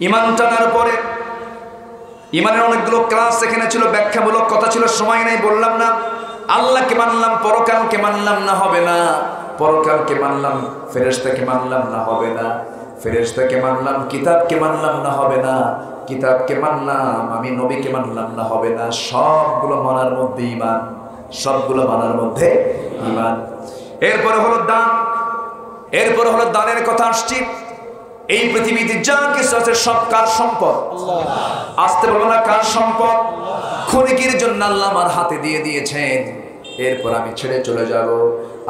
ঈমান টানার পরে ঈমানের অনেকগুলো ক্লাস এখানে ছিল, ব্যাখ্যামূলক কথা ছিল, সময় নেই, বললাম না। আল্লাহকে মানলাম, পরকালকে মানলাম না, হবে না। পরকালকে মানলাম, ফেরেশতাকে মানলাম না, হবে না। ফেরেশতাকে মানলাম, কিতাবকে মানলাম না, হবে না। কিতাবকে মানলাম, আমি নবীকে মানলাম না, হবে না। সবগুলো মানার মধ্যে ঈমান, সবগুলো মানার মধ্যে ঈমান। এরপরে হলো দান, এরপরে হলো দানের কথা আসছি। এই পৃথিবীতে যা কিছু আছে সব কার সম্পদ? আসতে বলো না, কার সম্পদ? খনিকের জন্য আল্লাহ আমার হাতে দিয়ে দিয়েছেন, এরপর আমি ছেড়ে চলে যাব।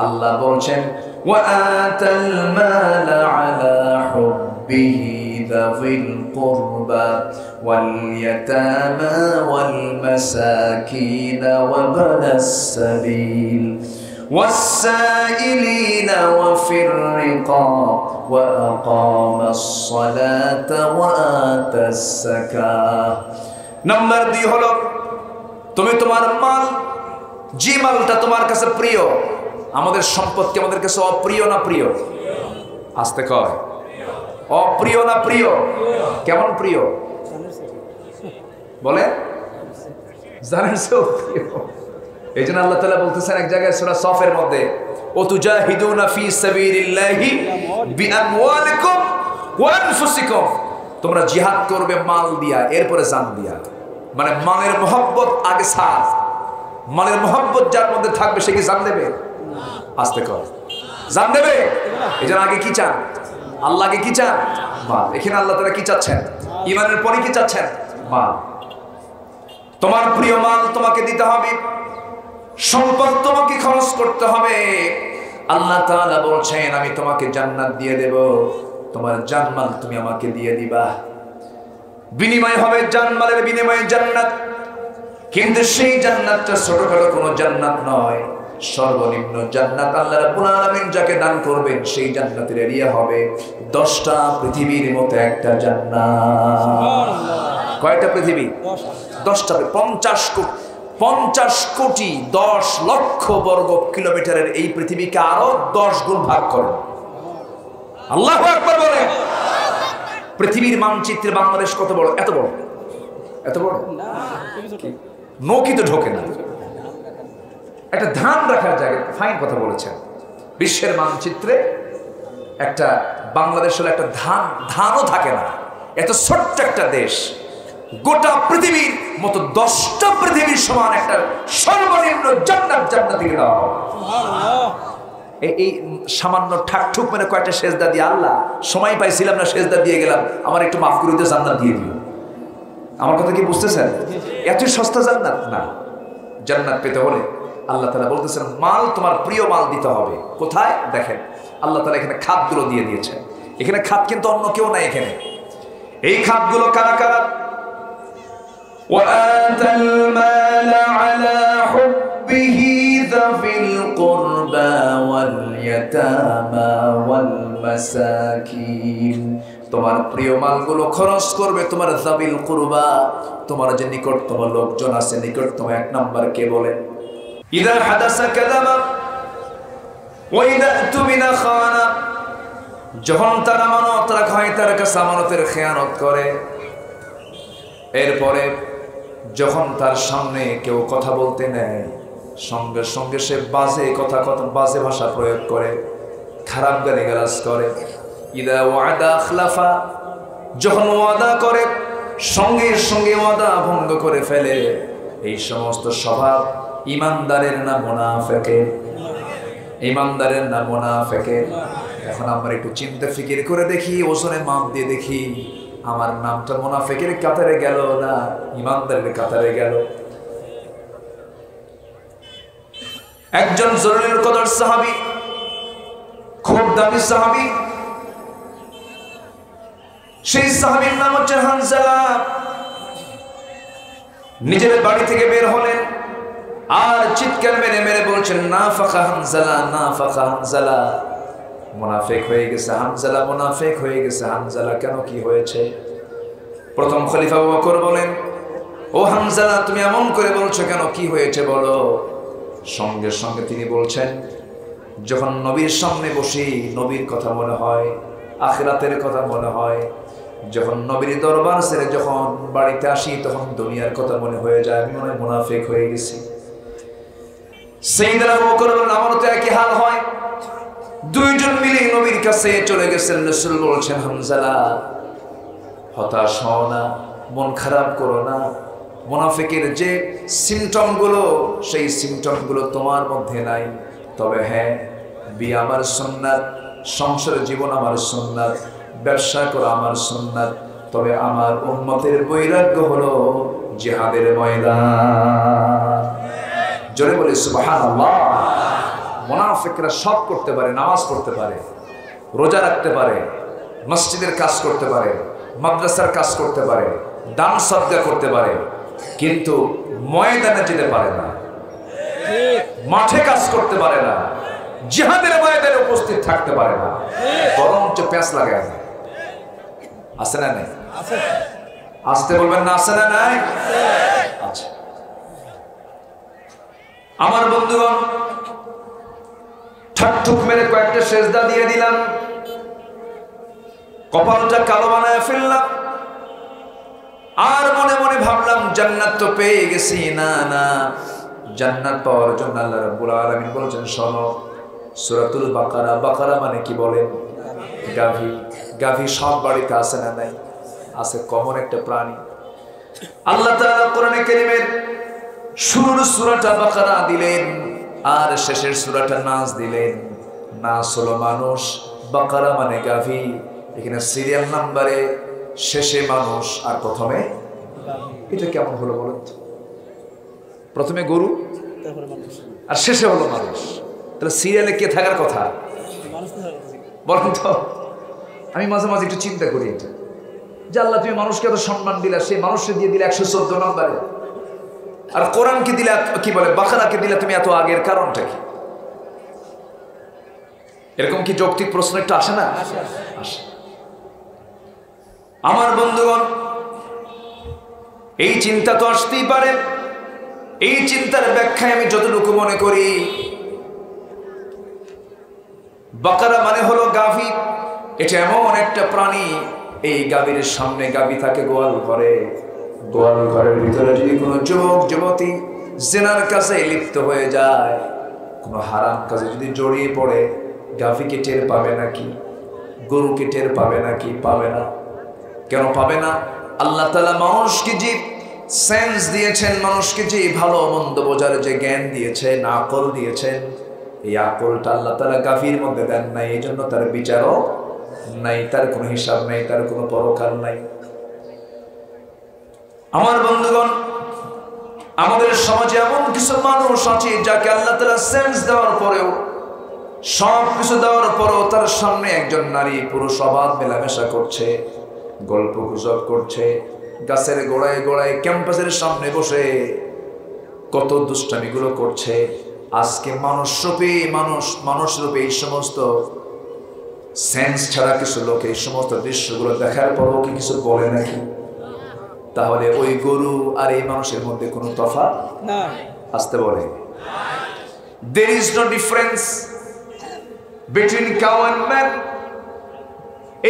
আল্লাহ বলছেন ওয়া আতাল মালা আলা হুব্বিহি যাবিল কুরবা ওয়াল ইয়াতামা ওয়াল মাসাকিন ওয়া বানাস সাবিল والسائلين وفي الرقاب وأقام الصلاة وآتى الزكاة। নাম্বার 2 হলো তুমি তোমার মাল, যে মালটা তোমার কাছে প্রিয়। আমাদের সম্পদ কি আমাদের কাছে অপ্রিয় না প্রিয়? আস্তে কয়, অপ্রিয় না প্রিয়? কেমন প্রিয় বলে? জানেন সো প্রিয়। এই জন্য আল্লাহ তাআলা বলতেছেন এক জায়গায় সূরা সফের মধ্যে, ওয়াতুজাহিদুনা ফি সাবিলিল্লাহি বিআমওয়ালিকুম ওয়া আনফুসিকুম, তোমরা জিহাদ করবে মাল দিয়া, এরপরে জান দিয়া। মানে মালের মহব্বত আগে ছাড়। মালের মহব্বত যার মধ্যে থাকবে সে কি জান দেবে? আস্তে কর, জান দেবে? এই জন্য আগে কি চান? আল্লাহকে কি চান? মাল। এখানে আল্লাহ তাআলা কি চাচ্ছেন? ঈমানের পরে কি চাচ্ছেন? মাল। তোমার প্রিয় মাল তোমাকে দিতে হবে, সম্পদ তোমাকে খরচ করতে হবে। আল্লাহ তাআলা বলছেন আমি তোমাকে জান্নাত দিয়ে দেব, তোমার জানমাল তুমি আমাকে দিয়ে দিবা। বিনিময় হবে জানমালের বিনিময়ে জান্নাত, কিন্তু সেই জান্নাতটা ছোটখাটো কোনো জান্নাত নয়, সর্বনিম্ন জান্নাত। আল্লাহ রাব্বুল আলামিন যাকে দান করবেন সেই জান্নাতের এরিয়া হবে 10টা পৃথিবীর মতো একটা জান্নাত। কয়টা পৃথিবী? 10টা। 50 কোটি 10 লক্ষ বর্গ কিলোমিটারের এই পৃথিবীকে আরো 10 গুণ ভাগ করে। আল্লাহু আকবার বলে। পৃথিবীর মানচিত্রে বাংলাদেশ কত বড়? এত বড়, এত বড় নৌকি তো ঢোকে না, একটা ধান রাখার জায়গা। ফাইন কথা বলেছেন। বিশ্বের মানচিত্রে একটা বাংলাদেশ হলো একটা ধানও থাকে না, এত ছোট্ট একটা দেশ। গোটা পৃথিবীর মতো 10টা পৃথিবীর সমান একটা সর্বনিম্ন জান্নাতিকে দেওয়া হবে। এই সামান্য ঠাকঠুক মানে কয়েকটা সেজদা দিয়ে, আল্লাহ সময় পাইছিলাম না সেজদা দিয়ে গেলাম, আমার একটু মাফ করে দিতে, জান্নাত দিয়ে দিও। আমার কথা কি বুঝতেছেন? এতই সস্তা জান্নাত না। জান্নাত পেতে হলে আল্লাহ তাআলা বলতেছেন মাল, তোমার প্রিয় মাল দিতে হবে। কোথায়? দেখেন আল্লাহ তাআলা এখানে খাতগুলো দিয়ে দিয়েছেন। এখানে খাত কিন্তু অন্য কেউ নাই এখানে। এই খাতগুলো কারা কারা? وآتى المال على حبه ذوي القربى واليتامى والمساكين। তোমার প্রিয় মালগুলো খরচ করবে তোমার যাবিল কুরবা, তোমার যে নিকটতম লোকজন আছে, নিকটতম 1 নাম্বার কে বলেন? ইযা হাদাসা কাযাবা ওয়া ইযা তুমিনা খানা, যখন তার আমানত রাখা হয় তার কাছে আমানতের খেয়ানত করে। এরপরে যখন তার সামনে কেউ কথা বলতে নেয় সঙ্গে সঙ্গে সে বাজে ভাষা প্রয়োগ করে, খারাপ গালিগালাজ করে। ইদা ওয়াদা আখলাফা, যখন ওয়াদা করে সঙ্গে সঙ্গে ওয়াদা ভঙ্গ করে ফেলে। এই সমস্ত স্বভাব ঈমানদারের না মুনাফিকের? ঈমানদারের না মুনাফিকের? এখন আমরা একটু চিন্তা ফিকির করে দেখি, ওজনে মাপ দিয়ে দেখি, আমার নামটা মুনাফিকের কাতারে গেল না ঈমানদারের কাতারে গেল? একজন জলিলুল কদর সাহাবী, খুব দামি সাহাবী, সেই সাহাবীর নাম হচ্ছে হানজালা। নিজের বাড়ি থেকে বের হলেন আর চিৎকার মেরে মেরে বলছেন নাফাকা হানজালা, নাফাকা হানজালা, মুনাফিক হয়ে গেছে হানজালা, মুনাফিক হয়ে গেছে হানজালা। কেন, কি হয়েছে? প্রথম খলিফা আবু বকর বলেন, ও হানজালা তুমি এমন করে বলছো কেন, কি হয়েছে বলো? সঙ্গে সঙ্গে তিনি বলছেন, যখন নবীর সামনে বসি নবীর কথা মনে হয়, আখিরাতের কথা মনে হয়, যখন নবীর দরবার ছেড়ে যখন বাড়িতে আসি তখন দুনিয়ার কথা মনে হয়ে যায়, আমি মনে হয় মুনাফিক হয়ে গেছি। সাইয়েদনা আবু বকর বলেন আমারও তো একই হাল হয়। দুইজন মিলে নবীর কাছে চলে গেছেন। রাসূল বলছেন হামজালা হতাশ হও না, মন খারাপ করো না, মুনাফিকের যে সিমটম গুলো সেই সিমটম গুলো তোমার মধ্যে নাই। তবে হ্যাঁ, বিয়ে আমার সুন্নাত, সংসার জীবন আমার সুন্নাত, ব্যবসা করা আমার সুন্নাত। তবে আমার উম্মতের বৈরাগ্য হলো জিহাদের ময়দান। জোরে বলে সুবহানাল্লাহ। মুনাফিকরা সব করতে পারে, নামাজ পড়তে পারে, রোজা রাখতে পারে, মসজিদের কাজ করতে পারে, মাদ্রাসার কাজ করতে পারে, দান সদকা করতে পারে, কিন্তু ময়দানে যেতে পারে না, মাঠে কাজ করতে পারে না, জিহাদের ময়দানে উপস্থিত থাকতে পারে না, বরঞ্চ প্যাঁচ লাগায় না। আছে না নাই? আসতে বলবেন না, আছে না নাই? আচ্ছা আমার বন্ধুগণ, ঠাকঠুক মেরে কয়েকটা সেজদা দিয়ে দিলাম, কপালটা কালো বানায় ফেললাম, আর মনে মনে ভাবলাম জান্নাত তো পেয়ে গেছি। না না, জান্নাত পাওয়ার জন্য আল্লাহ রাব্বুল আলামিন বলেছেন শোনো, সূরাতুল বাকারা। বাকারা মানে কি বলেন? গাভী। গাভী সব বাড়িতে আছে না নাই? আছে, কমন একটা প্রাণী। আল্লাহ তাআলা কোরআনে কারীমের শুরুর সূরাটা বাকারা দিলেন আর শেষের সূরাটা নাস দিলেন। নাস হলো মানুষ, বাকারা মানে গাভী। এখানে সিরিয়াল নাম্বারে শেষে মানুষ আর প্রথমে, এটা কেমন হলো বলুন তো? প্রথমে গরু আর শেষে হলো মানুষ, তাহলে সিরিয়ালে কে থাকার কথা বলুন তো? আমি মাঝে মাঝে একটু চিন্তা করি এটা, যে আল্লাহ তুমি মানুষকে এত সম্মান দিলা, সেই মানুষকে দিয়ে দিলে 114 নম্বরে, আর কোরআনকে দিলে কি বলে বাকারাকে দিলে তুমি এত আগের, কারণটা কি? এরকম কি যৌক্তিক প্রশ্ন একটু আসে না? আসে। আমার বন্ধুগণ, এই চিন্তা তো আসতেই পারে। এই চিন্তার ব্যাখ্যায় আমি যতটুকু মনে করি, বাকারা মানে হলো গাভী। এটা এমন একটা প্রাণী, এই গাভীর সামনে গাভী থাকে গোয়াল ঘরে। গোয়াল ঘরের ভিতরে যদি কোনো যুবক যুবতী জিনার কাছে লিপ্ত হয়ে যায়, কোনো হারাম কাজে যদি জড়িয়ে পড়ে, গাভীকে টের পাবে নাকি? গরুকে টের পাবে নাকি? পাবে না। কেন পাবে না? আল্লাহ তাআলা মানুষকে যে সেন্স দিয়েছেন, মানুষকে যে ভালো মন্দ বোঝার যে জ্ঞান দিয়েছেন, আকল দিয়েছেন, এই আকলটা আল্লাহ তাআলা গাভীর মধ্যে দেন নাই। এই জন্য তার বিচারও নাই, তার কোনো হিসাব নাই, তার কোনো পরকাল নাই। আমার বন্ধুগণ, আমাদের সমাজে এমন কিছু মানুষ আছে যাকে আল্লাহ তাআলা সেন্স দেওয়ার পরেও, সব কিছু দেওয়ার পরেও তার সামনে একজন নারী পুরুষ অবাধ মেলামেশা করছে, গল্প গুজব করছে, গাছের গোড়ায় গোড়ায় ক্যাম্পাসের সামনে বসে কত দুষ্টামিগুলো করছে। আজকে মানুষ রূপে এই সমস্ত সেন্স ছাড়া কিছু লোক এই সমস্ত দৃশ্যগুলো দেখার পরও কি কিছু বলে নাকি? তাহলে ওই গরু আর এই মানুষের মধ্যে কোনো তফাৎ না। আসতে বলে there is no difference between cow and man.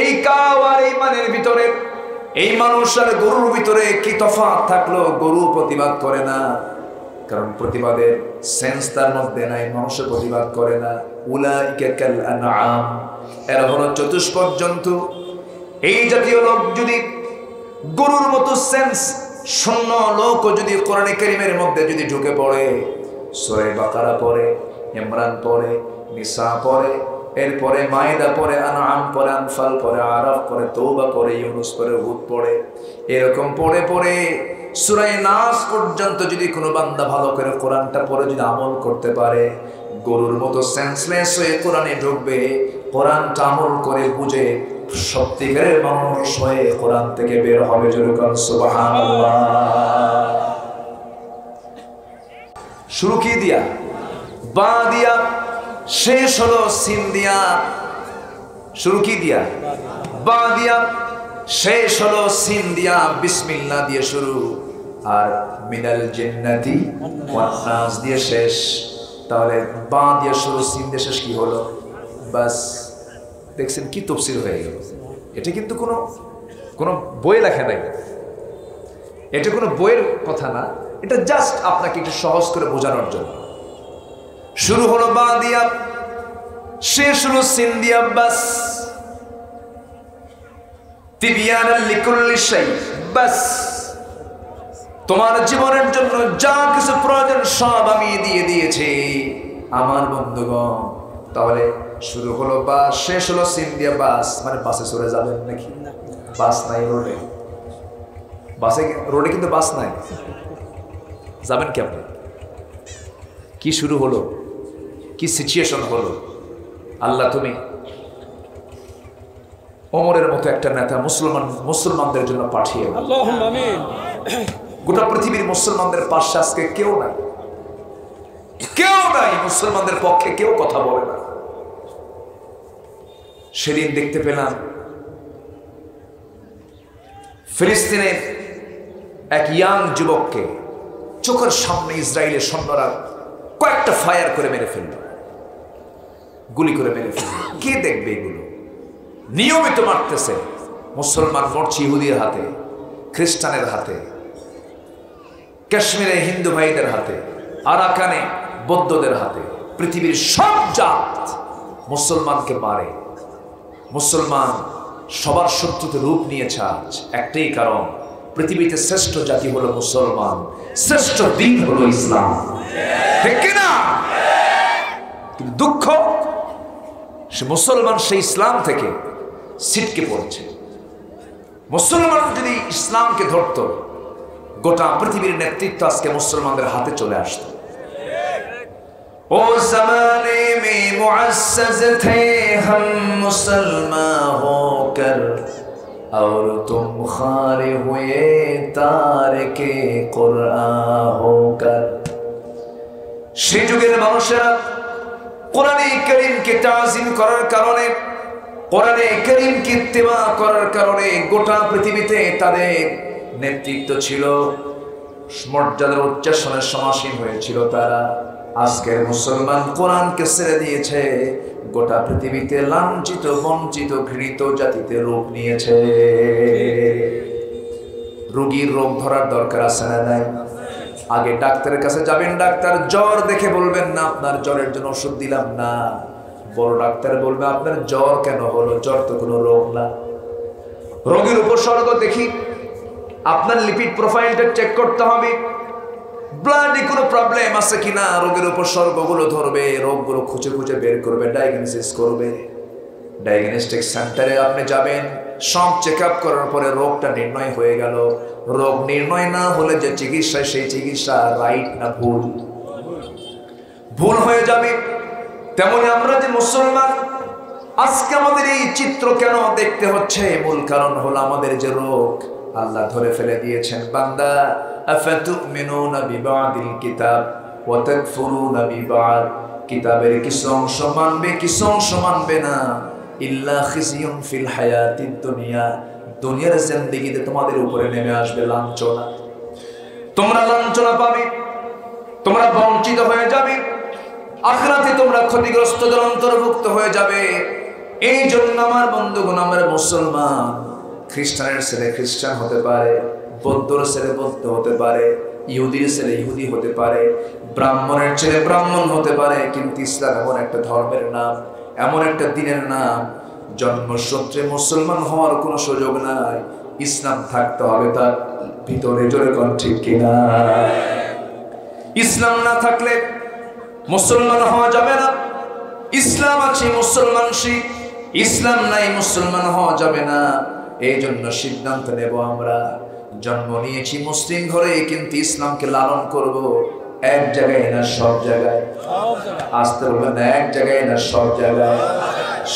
এই কাউ আর এই মানের ভিতরে, এই মানুষ আর গরুর ভিতরে কি তফাৎ থাকলো? গরু প্রতিবাদ করে না, কারণ প্রতিবাদের সেন্স তার মধ্যে নাই, মানুষের প্রতিবাদ করে না। উলাইকা কাল আনআম, এরা হলো চতুষ্পদ জন্তু। এই জাতীয় লোক যদি গরুর মতো সেন্স শূন্য লোক যদি কোরআনে কারীমের মধ্যে যদি ঢুকে পড়ে, সূরা বাকারা পড়ে, ইমরান পড়ে, নিসা পড়ে, এরপরে মাইদা পড়ে, আনআম পড়ে, আনফাল পড়ে, আরাফ পড়ে, তওবা পড়ে, ইউনুস পড়ে, হুদ পড়ে, এরকম পড়ে পড়ে সূরা নাস পর্যন্ত যদি কোনো বান্দা ভালো করে কোরআনটা পড়ে যদি আমল করতে পারে, গরুর মতো সেন্সলেস হয়ে কোরআনে ঢুকবে, কোরআনটা আমল করে বুঝে সত্যিকারের মানুষ হয়ে কোরআন থেকে বের হবে। যেরকম সুবহানাল্লাহ। শুরু কি দিয়া? বা দিয়া, শেষ হলো সিন দিয়া। শুরু কি দিয়া? বা দিয়া, শেষ হলো সিন দিয়া, বিসমিল্লাহ দিয়ে শুরু, আর মিনাল জিন্নাতি ওয়ান নাস দিয়ে শেষ। তাহলে বা দিয়ে শুরু, সিন দিয়ে শেষ, কি হলো? বাস। দেখছেন কি তাফসীর হয়ে গেল। এটা কিন্তু কোনো বই লেখা নাই, এটা কোনো বইয়ের কথা না, এটা জাস্ট আপনাকে একটু সহজ করে বোঝানোর জন্য। শুরু হলো বা দিয়া, শেষ হলো সিন দিয়া, বাস। তিবিয়ানাল লিকুল্লি শাই, বাস। তোমার জীবনের জন্য যা কিছু প্রয়োজন সব আমি দিয়ে দিয়েছি আমার বন্ধুগণ। তাহলে শুরু হলো বাস, শেষ হলো সিন দিয়া, বাস। মানে বাসে চলে যাবেন নাকি? বাস নাই রোডে, বাসে রোডে কিন্তু বাস নাই, যাবেন কি আপনি? কি শুরু হলো, কি সিচুয়েশন হলো? আল্লাহ তুমি ওমরের মতো একটা নেতা মুসলমানদের জন্য পাঠিয়ে, আল্লাহুম্মা আমিন। গোটা পৃথিবীর মুসলমানদের পাশে আজকে কেউ নাই, কেউ নাই, মুসলমানদের পক্ষে কেউ কথা বলে না। সেদিন দেখতে পেলাম ফিলিস্তিনের এক ইয়াং যুবককে চোখের সামনে ইসরায়েলের সৈন্যরা কয়েকটা ফায়ার করে মেরে ফেলল, গুলি করে মেরে ফেলল। কে দেখবে এগুলো? নিয়মিত মারতেছে। মুসলমান মরছে ইহুদির হাতে, খ্রিস্টানের হাতে, কাশ্মীরে হিন্দু ভাইদের হাতে, আরাকানে বৌদ্ধদের হাতে। পৃথিবীর সব জাত মুসলমানকে মারে। মুসলমান সবার শত্রুতে রূপ নিয়েছে আজ। একটাই কারণ, পৃথিবীতে শ্রেষ্ঠ জাতি হলো মুসলমান, শ্রেষ্ঠ দিন হলো ইসলাম, ঠিক কিনা? কিন্তু দুঃখ, সে মুসলমান সেই ইসলাম থেকে ছিটকে পড়ছে। মুসলমান যদি ইসলামকে ধরত, গোটা পৃথিবীর নেতৃত্ব আজকে মুসলমানদের হাতে চলে আসতো। ओ ज़माने में मुअज़्ज़ज़ थे हम मुसलमान होकर, और तुम खारे हुए तारिके कुरआन होकर। সেই যুগের মানুষেরা কোরআনে কারীমকে তাজিম করার কারণে, কোরআনে কারীমকে ইত্তেবা করার কারণে গোটা পৃথিবীতে তাদের নেতৃত্ব ছিল, মর্যাদার উচ্চাসনের সমাসীন হয়েছিল তারা। আজকের মুসলমান কোরআনকে ছেড়ে দিয়েছে, গোটা পৃথিবীতে লাঞ্ছিত, বঞ্চিত, ঘৃণিত জাতিতে রূপ নিয়েছে। রোগীর রোগ ধরার দরকার আছে না নাই? আগে ডাক্তারের কাছে যাবেন, ডাক্তার জ্বর দেখে বলবেন না আপনার জ্বরের জন্য ওষুধ দিলাম না, বড় ডাক্তার বলবে আপনার জ্বর কেন হলো, জ্বর তো কোনো রোগ না। রোগীর উপসর্গ দেখি, আপনার লিপিড প্রোফাইলটা চেক করতে হবে, ব্লাডে কোনো প্রবলেম আছে কিনা, রোগের উপসর্গগুলো ধরবে, রোগগুলো খুঁজে খুঁজে বের করবে, ডায়াগনোসিস করবে। ডায়াগনস্টিক সেন্টারে আপনি যাবেন, সব চেক আপ করার পরে রোগটা নির্ণয় হয়ে গেল। রোগ নির্ণয় না হলে যে চিকিৎসা, সেই চিকিৎসা রাইট না ভুল? ভুল হয়ে যাবে। তেমনি আমরা যে মুসলমান, আজকে আমাদের এই চিত্র কেন দেখতে হচ্ছে? মূল কারণ হলো আমাদের যে রোগ আল্লাহ ধরে ফেলে দিয়েছেন। বান্দা, আফাতুমিনুনা বিবাদিল কিতাব ওয়া তাকফুরুনা বিবাদ, কিতাবের কিছু অংশ মানবে, কিছু অংশ মানবে না। ইল্লা খিজিয়ুন ফিল হায়াতিদ দুনিয়া, দুনিয়ার জিন্দেগিতে তোমাদের উপরে নেমে আসবে লাঞ্ছনা। তোমরা লাঞ্ছনা পাবে, তোমরা বঞ্চিত হয়ে যাবে, আখিরাতে তোমরা ক্ষতিগ্রস্তদের অন্তর্ভুক্ত হয়ে যাবে। এই জন্য আমার বন্ধুগণ, আমরা মুসলমান, খ্রিস্টানের ছেলে খ্রিস্টান হতে পারে, বৌদ্ধর ছেলে বৌদ্ধ হতে পারে, ইহুদির ছেলে ইহুদি হতে পারে, ব্রাহ্মণের ছেলে ব্রাহ্মণ হতে পারে, কিন্তু ইসলাম এমন একটা ধর্মের নাম, এমন একটা দিনের নাম, জন্মসূত্রে মুসলমান হওয়ার কোনো সুযোগ নাই। ইসলাম থাকতে হবে তার ভিতরে, জোরে কোন ঠিক কিনা? ইসলাম না থাকলে মুসলমান হওয়া যাবে না। ইসলাম আছে মুসলমান শিখ, ইসলাম নাই মুসলমান হওয়া যাবে না। এই জন্য সিদ্ধান্ত নেব, আমরা জন্ম নিয়েছি মুসলিম ঘরে, কিন্তু ইসলামকে লালন করব এক জায়গায় না সব জায়গায়। আসতে বলবেন না, এক জায়গায় না সব জায়গায়।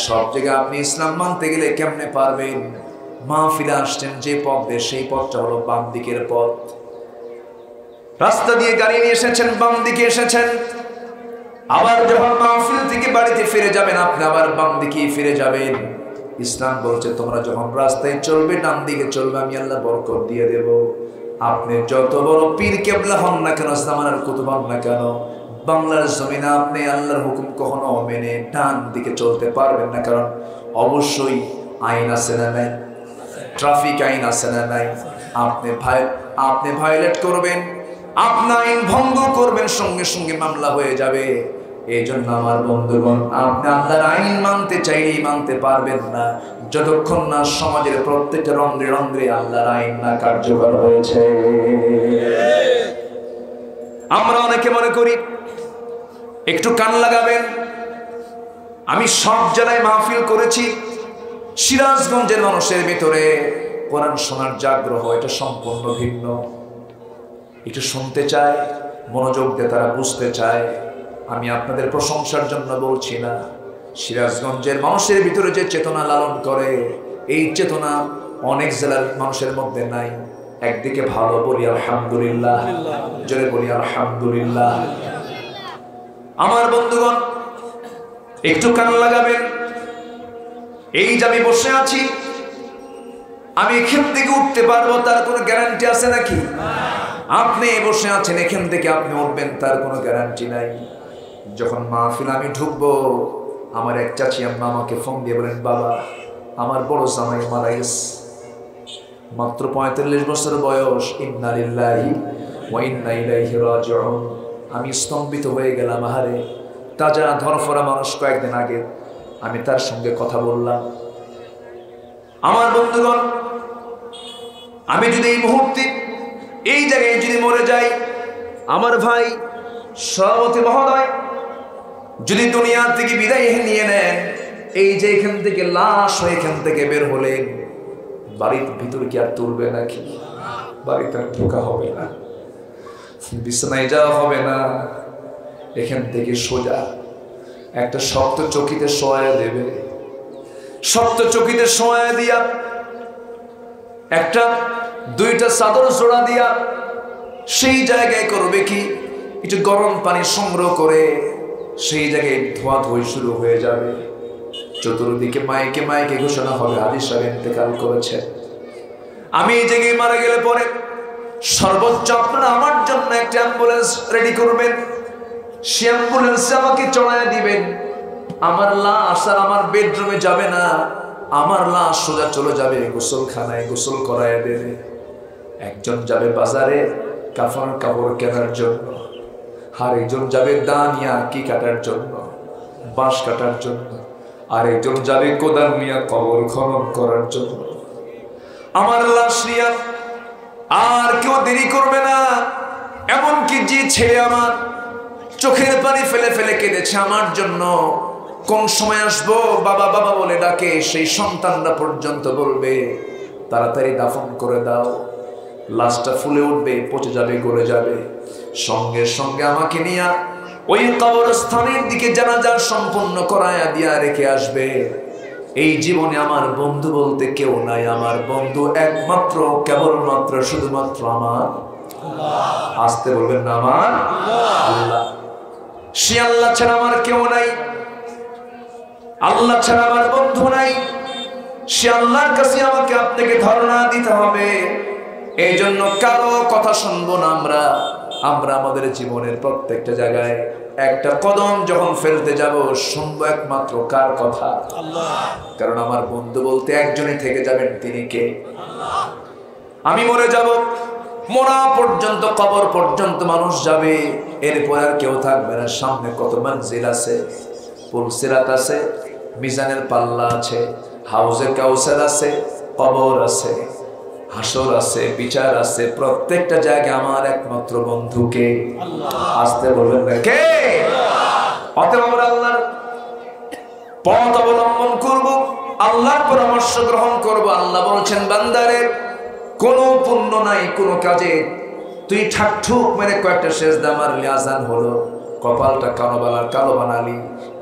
সব জায়গায় আপনি ইসলাম মানতে গেলে কেমনে পারবেন? মাহফিলে আসছেন যে পথ দিয়ে, সেই পথটা হলো বাম দিকের পথ। রাস্তা দিয়ে গাড়ি নিয়ে এসেছেন, বাম দিকে এসেছেন। আবার যখন মাহফিল থেকে বাড়িতে ফিরে যাবেন, আপনি আবার বাম দিকে ফিরে যাবেন। ইসলাম বলছে তোমরা যখন রাস্তায় চলবে, ডান দিকে চলবে, আমি আল্লাহ বরকত দিয়ে দেব। আপনি যত বড় পীর কেবলা হন না কেন, জামানার কুতুব হন না কেন, বাংলার জমিনে আপনি আল্লাহর হুকুম কখনো মেনে ডান দিকে চলতে পারবেন না। কারণ অবশ্যই আইন আছে না নাই? ট্রাফিক আইন আছে না নাই? আপনি ভায়োলেট করবেন, আপনার আইন ভঙ্গ করবেন, সঙ্গে সঙ্গে মামলা হয়ে যাবে। এই জন্য আমার বন্ধুগণ, আপনি আল্লাহর আইন মানতে চাইলেই মানতে পারবেন না যতক্ষণ না সমাজের প্রত্যেকটা রন্ধ্রে রন্ধ্রে আল্লাহর আইন না কার্যকর হয়েছে। আমরা অনেকে মনে করি একটু কান লাগাবেন। আমি সব জেলায় মাহফিল করেছি, সিরাজগঞ্জের মানুষের ভিতরে কোরআন শোনার জাগ্রহ এটা সম্পূর্ণ ভিন্ন। একটু শুনতে চায়, মনোযোগ দিয়ে তারা বুঝতে চায়। আমি আপনাদের প্রশংসার জন্য বলছি না, সিরাজগঞ্জের মানুষের ভিতরে যে চেতনা লালন করে, এই চেতনা অনেক জেলার মানুষের মধ্যে নাই। একদিকে ভালো, বলি আলহামদুলিল্লাহ, জোরে বলি আলহামদুলিল্লাহ। আমার বন্ধুগণ, একটু কান লাগাবেন। এই যে আমি বসে আছি, আমি এখান থেকে উঠতে পারবো তার কোনো গ্যারান্টি আছে নাকি? আপনি বসে আছেন, এখান থেকে আপনি উঠবেন তার কোনো গ্যারান্টি নাই। যখন মাহফিল আমি ঢুকবো, আমার এক চাচি আম্মা আমাকে ফোন দিয়ে বলেন, বাবা আমার বড় জামাই মারা গেছে, মাত্র 45 বছর বয়স। ইন্না লিল্লাহি ওয়া ইন্না ইলাইহি রাজিউন। আমি স্তম্ভিত হয়ে গেলাম। আহারে, তাজা ধরফরা মানুষ, কয়েকদিন আগে আমি তার সঙ্গে কথা বললাম। আমার বন্ধুগণ, আমি যদি এই মুহূর্তে এই জায়গায় যদি মরে যাই, আমার ভাই সভাপতি মহোদয় যদি দুনিয়া থেকে বিদায় নিয়ে নেন, এই যে এখান থেকে লাশ হয়ে এখান থেকে বের হলেন, বাড়ির ভিতরে কি আর তুলবে নাকি? বাড়িতে আর ঢোকা হবে না, বিছানায় যাওয়া হবে না। এখান থেকে সোজা একটা শক্ত চকিতে শোয়া দেবে। শক্ত চকিতে শোয়া দিয়া একটা দুইটা চাদর জোড়া দিয়া সেই জায়গায় করবে কি, একটু গরম পানি সংগ্রহ করে সেই জায়গায় ধোয়া ধোয় শুরু হয়ে যাবে। চতুর্দিকে মাইকে মাইকে ঘোষণা হবে, হাদিস সাহেব ইন্তেকাল করেছে। আমি এই জায়গায় মারা গেলে পরে সর্বোচ্চ আপনারা আমার জন্য একটা অ্যাম্বুলেন্স রেডি করবেন। সে অ্যাম্বুলেন্সে আমাকে চড়াইয়া দিবেন। আমার লাশ আর আমার বেডরুমে যাবে না, আমার লাশ সোজা চলে যাবে গোসলখানায়, গোসল করাইয়া দেবে। একজন যাবে বাজারে কাফন কাপড় কেনার জন্য, আর একজন যাবে দানিয়া কি কাটার জন্য, বাঁশ কাটার জন্য, আর একজন যাবে কোদাল নিয়ে কবর খনন করার জন্য। আমার লাশ নিয়ে আর কেউ দেরি করবে না। এমনকি যে ছেলে আমার চোখের পানি ফেলে ফেলে কেঁদেছে আমার জন্য, কোন সময় আসবো বাবা বাবা বলে ডাকে, সেই সন্তানরা পর্যন্ত বলবে তাড়াতাড়ি দাফন করে দাও। লাশটা ফুলে উঠবে, পচে যাবে, গলে যাবে। সঙ্গে সঙ্গে আমাকে নিয়ে ওই কবরস্থানের দিকে জানাজা সম্পন্ন করায়া দিয়া রেখে আসবে। এই জীবনে আমার বন্ধু বলতে কেউ নাই। আমার বন্ধু একমাত্র, কেবলমাত্র, শুধুমাত্র আমার আল্লাহ। আসতে বলবেন না, আমার আল্লাহ। সে আল্লাহ ছাড়া আমার কেউ নাই, আল্লাহ ছাড়া আমার বন্ধু নাই। সে আল্লাহর কাছে আমাকে আপনাকে ধারণা দিতে হবে। এই জন্য কারো কথা শুনবো না আমরা। আমাদের জীবনের প্রত্যেকটা জায়গায় একটা কদম যখন ফেলতে যাব, শুনবো একমাত্র কার কথা? আল্লাহ। কারণ আমার বন্ধু বলতে একজনই থেকে যাবেন, তিনি কে? আল্লাহ। আমি মরে যাব, মরা পর্যন্ত, কবর পর্যন্ত মানুষ যাবে, এরপর আর কেউ থাকবে না। সামনে কত মঞ্জিল আছে, পুলসিরাত আছে, মিজানের পাল্লা আছে, হাউজে কাউসার আছে, কবর আছে, হাসর আছে, বিচার আছে। প্রত্যেকটা জায়গায় আমার একমাত্র বন্ধুকে আসতে বলবেন না কে? অতএব আমরা আল্লাহর পথ অবলম্বন করব, আল্লাহর পরামর্শ গ্রহণ করব। আল্লাহ বলছেন, বান্দারে কোনো পুণ্য নাই কোনো কাজে, তুই ঠাকঠুক মেরে কয়েকটা সেজদা মারলি, আজান হলো, কপালটা কালো বানালি,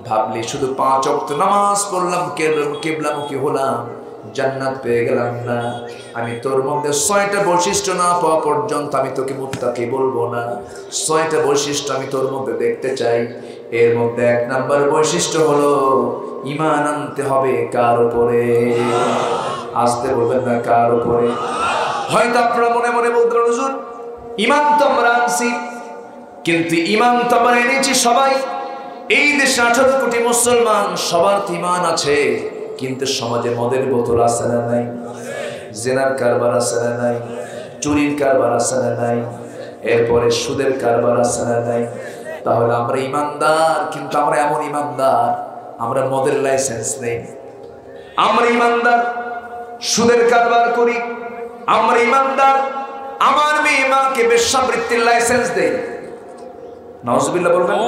ভাবলি শুধু 5 ওয়াক্ত নামাজ পড়লাম, কিবলামুখী হলাম, জান্নাত পেয়ে গেলাম না। আমি তোর মধ্যে 6টা বৈশিষ্ট্য না পাওয়া পর্যন্ত আমি তোকে মুত্তাকি বলবো না। 6টা বৈশিষ্ট্য আমি তোর মধ্যে দেখতে চাই। এর মধ্যে 1 নাম্বার বৈশিষ্ট্য হলো ঈমান আনতে হবে কার উপরে? আসতে বলবেন না, কার উপরে? হয়তো আপনারা মনে মনে বলতে পারেন, হুজুর ঈমান তো আমরা আনছি, কিন্তু ঈমান তো আমরা এনেছি সবাই। এই দেশে 18 কোটি মুসলমান, সবার ঈমান আছে, কিন্তু সমাজে মদের বোতল আছে না নাই? জেনার কারবার আছে না নাই, চুরির কারবার আছে না নাই, এরপরে সুদের কারবার আছে না নাই। তাহলে আমরা ইমানদার, কিন্তু আমরা এমন ইমানদার আমরা মদের লাইসেন্স নেই। আমরা ইমানদার সুদের কারবার করি। আমরা ইমানদার আমার মেয়ে মাকে বেশ্যাবৃত্তির লাইসেন্স দেই। নাউজুবিল্লাহ বলবেন,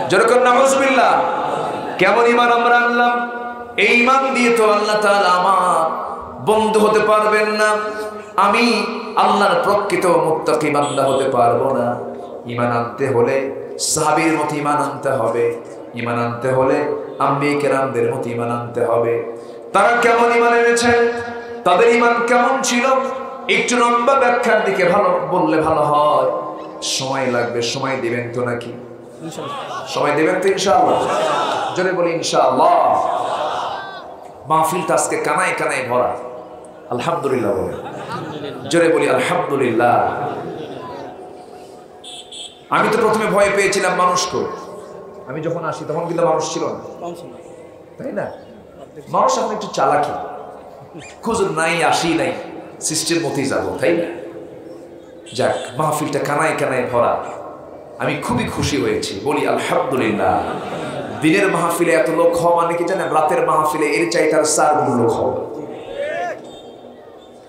যেরকম নাউজুবিল্লাহ। কেমন ইমান আমরা আনলাম? এই ইমান দিয়ে তো আল্লাহ তাআলা আমার বন্ধু হতে পারবেন না, আমি আল্লাহর প্রকৃত মুত্তাকি বান্দা হতে পারবো না। ইমান আনতে হলে সাহাবীর মতো ইমান আনতে হবে, ইমান আনতে হলে আম্বিয়া কেরামদের মতো ইমান আনতে হবে। তারা কেমন ইমান এনেছেন, তাদের ইমান কেমন ছিল, একটু লম্বা ব্যাখ্যার দিকে ভালো বললে ভালো হয়। সময় লাগবে, সময় দিবেন তো নাকি? সময় দিবেন তো ইনশাআল্লাহ? জোরে বলি ইনশাআল্লাহ। মাহফিলটা আজকে কানায় কানায় ভরা। আলহামদুলিল্লাহ বলে, জোরে বলি আলহামদুলিল্লাহ। আমি তো প্রথমে ভয় পেয়েছিলাম মানুষকে। আমি যখন আসি তখন কিন্তু মানুষ ছিল না, তাই না? মানুষ এখন একটু চালাকি, খোঁজ নাই, আসি নাই, সৃষ্টির মতোই যাবো, তাই না? যাক, মাহফিলটা কানায় কানায় ভরা, আমি খুবই খুশি হয়েছি, বলি আলহামদুলিল্লাহ। দিনের মাহফিলে এত লোক হওয়া মানে কি জানেন? রাতের মাহফিলে এর চাইতে আর 4 গুণ লোক হওয়া।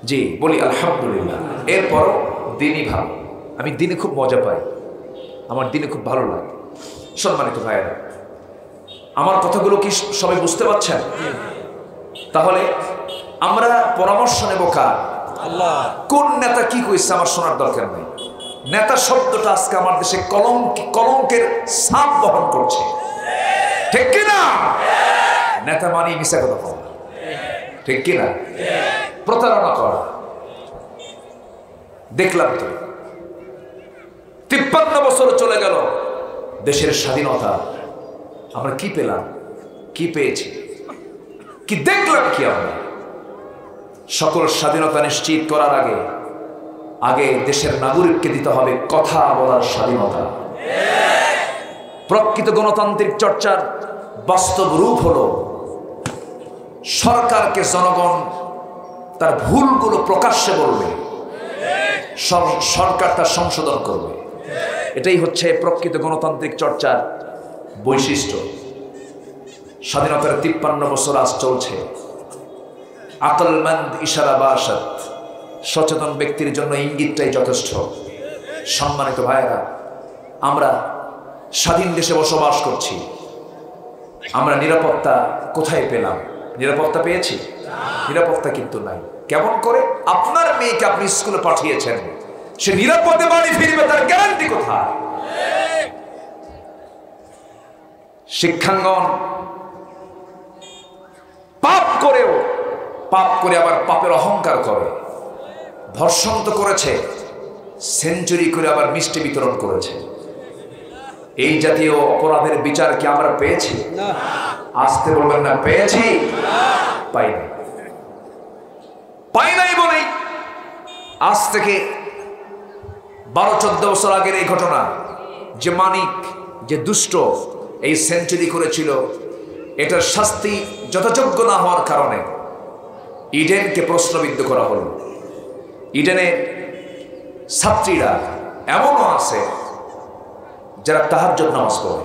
জি, বলি আলহামদুলিল্লাহ। এরপরও দিনই ভালো, আমি দিনে খুব মজা পাই, আমার দিনে খুব ভালো লাগে। সম্মানিত ভাইয়েরা, আমার কথাগুলো কি সবাই বুঝতে পারছেন? তাহলে আমরা পরামর্শ নেব কার? আল্লাহ। কোন নেতা কি কইছে আমার শোনার দরকার নেই। নেতা শব্দটা আজকে আমার দেশে কলঙ্কের ছাপ বহন করছে, ঠিক কিনা? নেতা মানে মিশা কথা বলা, ঠিক কিনা? প্রতারণা করা। দেখলাম তো 53 বছর চলে গেল দেশের স্বাধীনতা, আমরা কি পেলাম, কি পেয়েছি, কি দেখলাম কি? আমরা সকল স্বাধীনতা নিশ্চিত করার আগে দেশের নাগরিককে দিতে হবে কথা বলার স্বাধীনতা। প্রকৃত গণতান্ত্রিক চর্চার বাস্তব রূপ হলো সরকারকে জনগণ তার ভুলগুলো প্রকাশ্যে বলবে, সরকার তার সংশোধন করবে। এটাই হচ্ছে প্রকৃত গণতান্ত্রিক চর্চার বৈশিষ্ট্য। স্বাধীনতার 53 বছর আজ চলছে। আকলমন্দ ইশারা বাসাত, সচেতন ব্যক্তির জন্য ইঙ্গিতটাই যথেষ্ট। সম্মানিত ভাইয়েরা, আমরা স্বাধীন দেশে বসবাস করছি, আমরা নিরাপত্তা কোথায় পেলাম? নিরাপত্তা পেয়েছি? নিরাপত্তা কিন্তু নাই। কেমন করে? আপনার মেয়েকে আপনি স্কুলে পাঠিয়েছেন, সে নিরাপদে বাড়ি ফিরবে, তার গ্যারান্টি কোথায়? শিক্ষাঙ্গন পাপ করে আবার পাপের অহংকার করে। ধর্ষণ তো করেছে, সেঞ্চুরি করে আবার মিষ্টি বিতরণ করেছে। এই জাতীয় অপরাধের বিচার কি আমরা পেয়েছি? আসতে বলবেন না, পেয়েছি? পাই নাই বলেই আজ থেকে 12-14 বছর আগের এই ঘটনা, যে মানিক, যে দুষ্ট এই সেঞ্চুরি করেছিল, এটার শাস্তি যথাযোগ্য না হওয়ার কারণে ইডেনকে প্রশ্নবিদ্ধ করা হলো। ইডেনে ছাত্রীরা এমনও আছে যারা তাহাজ্জুদ নামাজ পড়ে,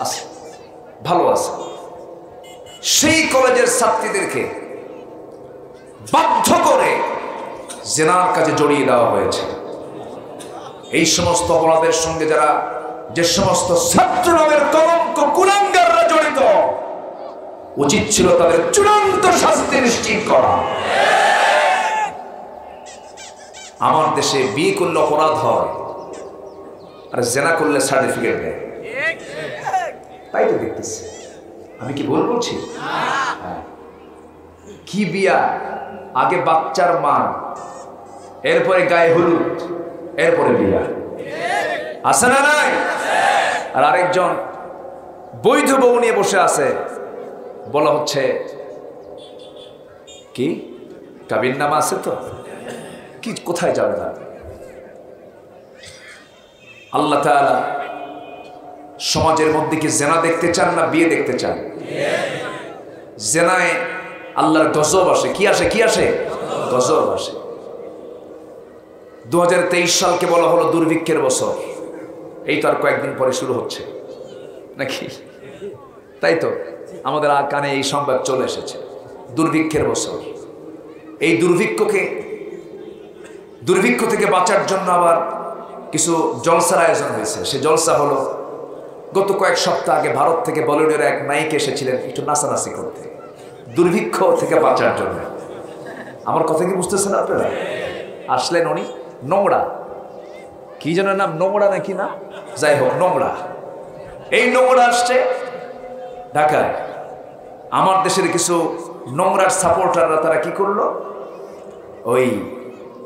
আছে, ভালো আছে। সেই কলেজের ছাত্রীদেরকে বাধ্য করে জিনার কাজে জড়িয়ে দেওয়া হয়েছে। এই সমস্ত অপরাধের সঙ্গে যে সমস্ত ছাত্র নামের কলঙ্ক কুলাঙ্গাররা জড়িত, উচিত ছিল তাদের চূড়ান্ত শাস্তি নিশ্চিত করা। আমার দেশে বিয়ে করলে অপরাধ হয়, আর জেনা করলে সার্টিফিকেট দেয়। তাই তো দেখতেছি, আমি কি ভুল বলছি? কি বিয়া? আগে বাচ্চার মা, এরপরে গায়ে হলুদ, এরপরে বিয়া, আছে না নাই? আর আরেকজন বৈধ বউ নিয়ে বসে আছে, বলা হচ্ছে কি কাবিন নামা আছে তো, কি কোথায় যাবে না? আল্লাহ তাআলা সমাজের মধ্যে কি জেনা দেখতে চান না বিয়ে দেখতে চান? জেনায় আল্লাহর গজব আসে। কি আসে? গজব আসে। 2023 সালকে বলা হলো দুর্ভিক্ষের বছর। এই তো আর কয়েকদিন পরে শুরু হচ্ছে নাকি? তাই তো আমাদের কানে এই সংবাদ চলে এসেছে, দুর্ভিক্ষের বছর। এই দুর্ভিক্ষ থেকে বাঁচার জন্য আবার কিছু জলসার আয়োজন হয়েছে। সে জলসা হলো, গত কয়েক সপ্তাহ আগে ভারত থেকে বলিউডের এক নায়িক এসেছিলেন একটু নাচানাচি করতে, দুর্ভিক্ষ থেকে বাঁচার জন্য। আমার কথা কি বুঝতেছেন আপনারা? আসলেন উনি, নোংরা, কি যেন নাম, নোংরা নাকি না, যাই হোক নোংরা। এই নোংরা আসছে ঢাকায়। আমার দেশের কিছু নোংরার সাপোর্টাররা তারা কি করলো, ওই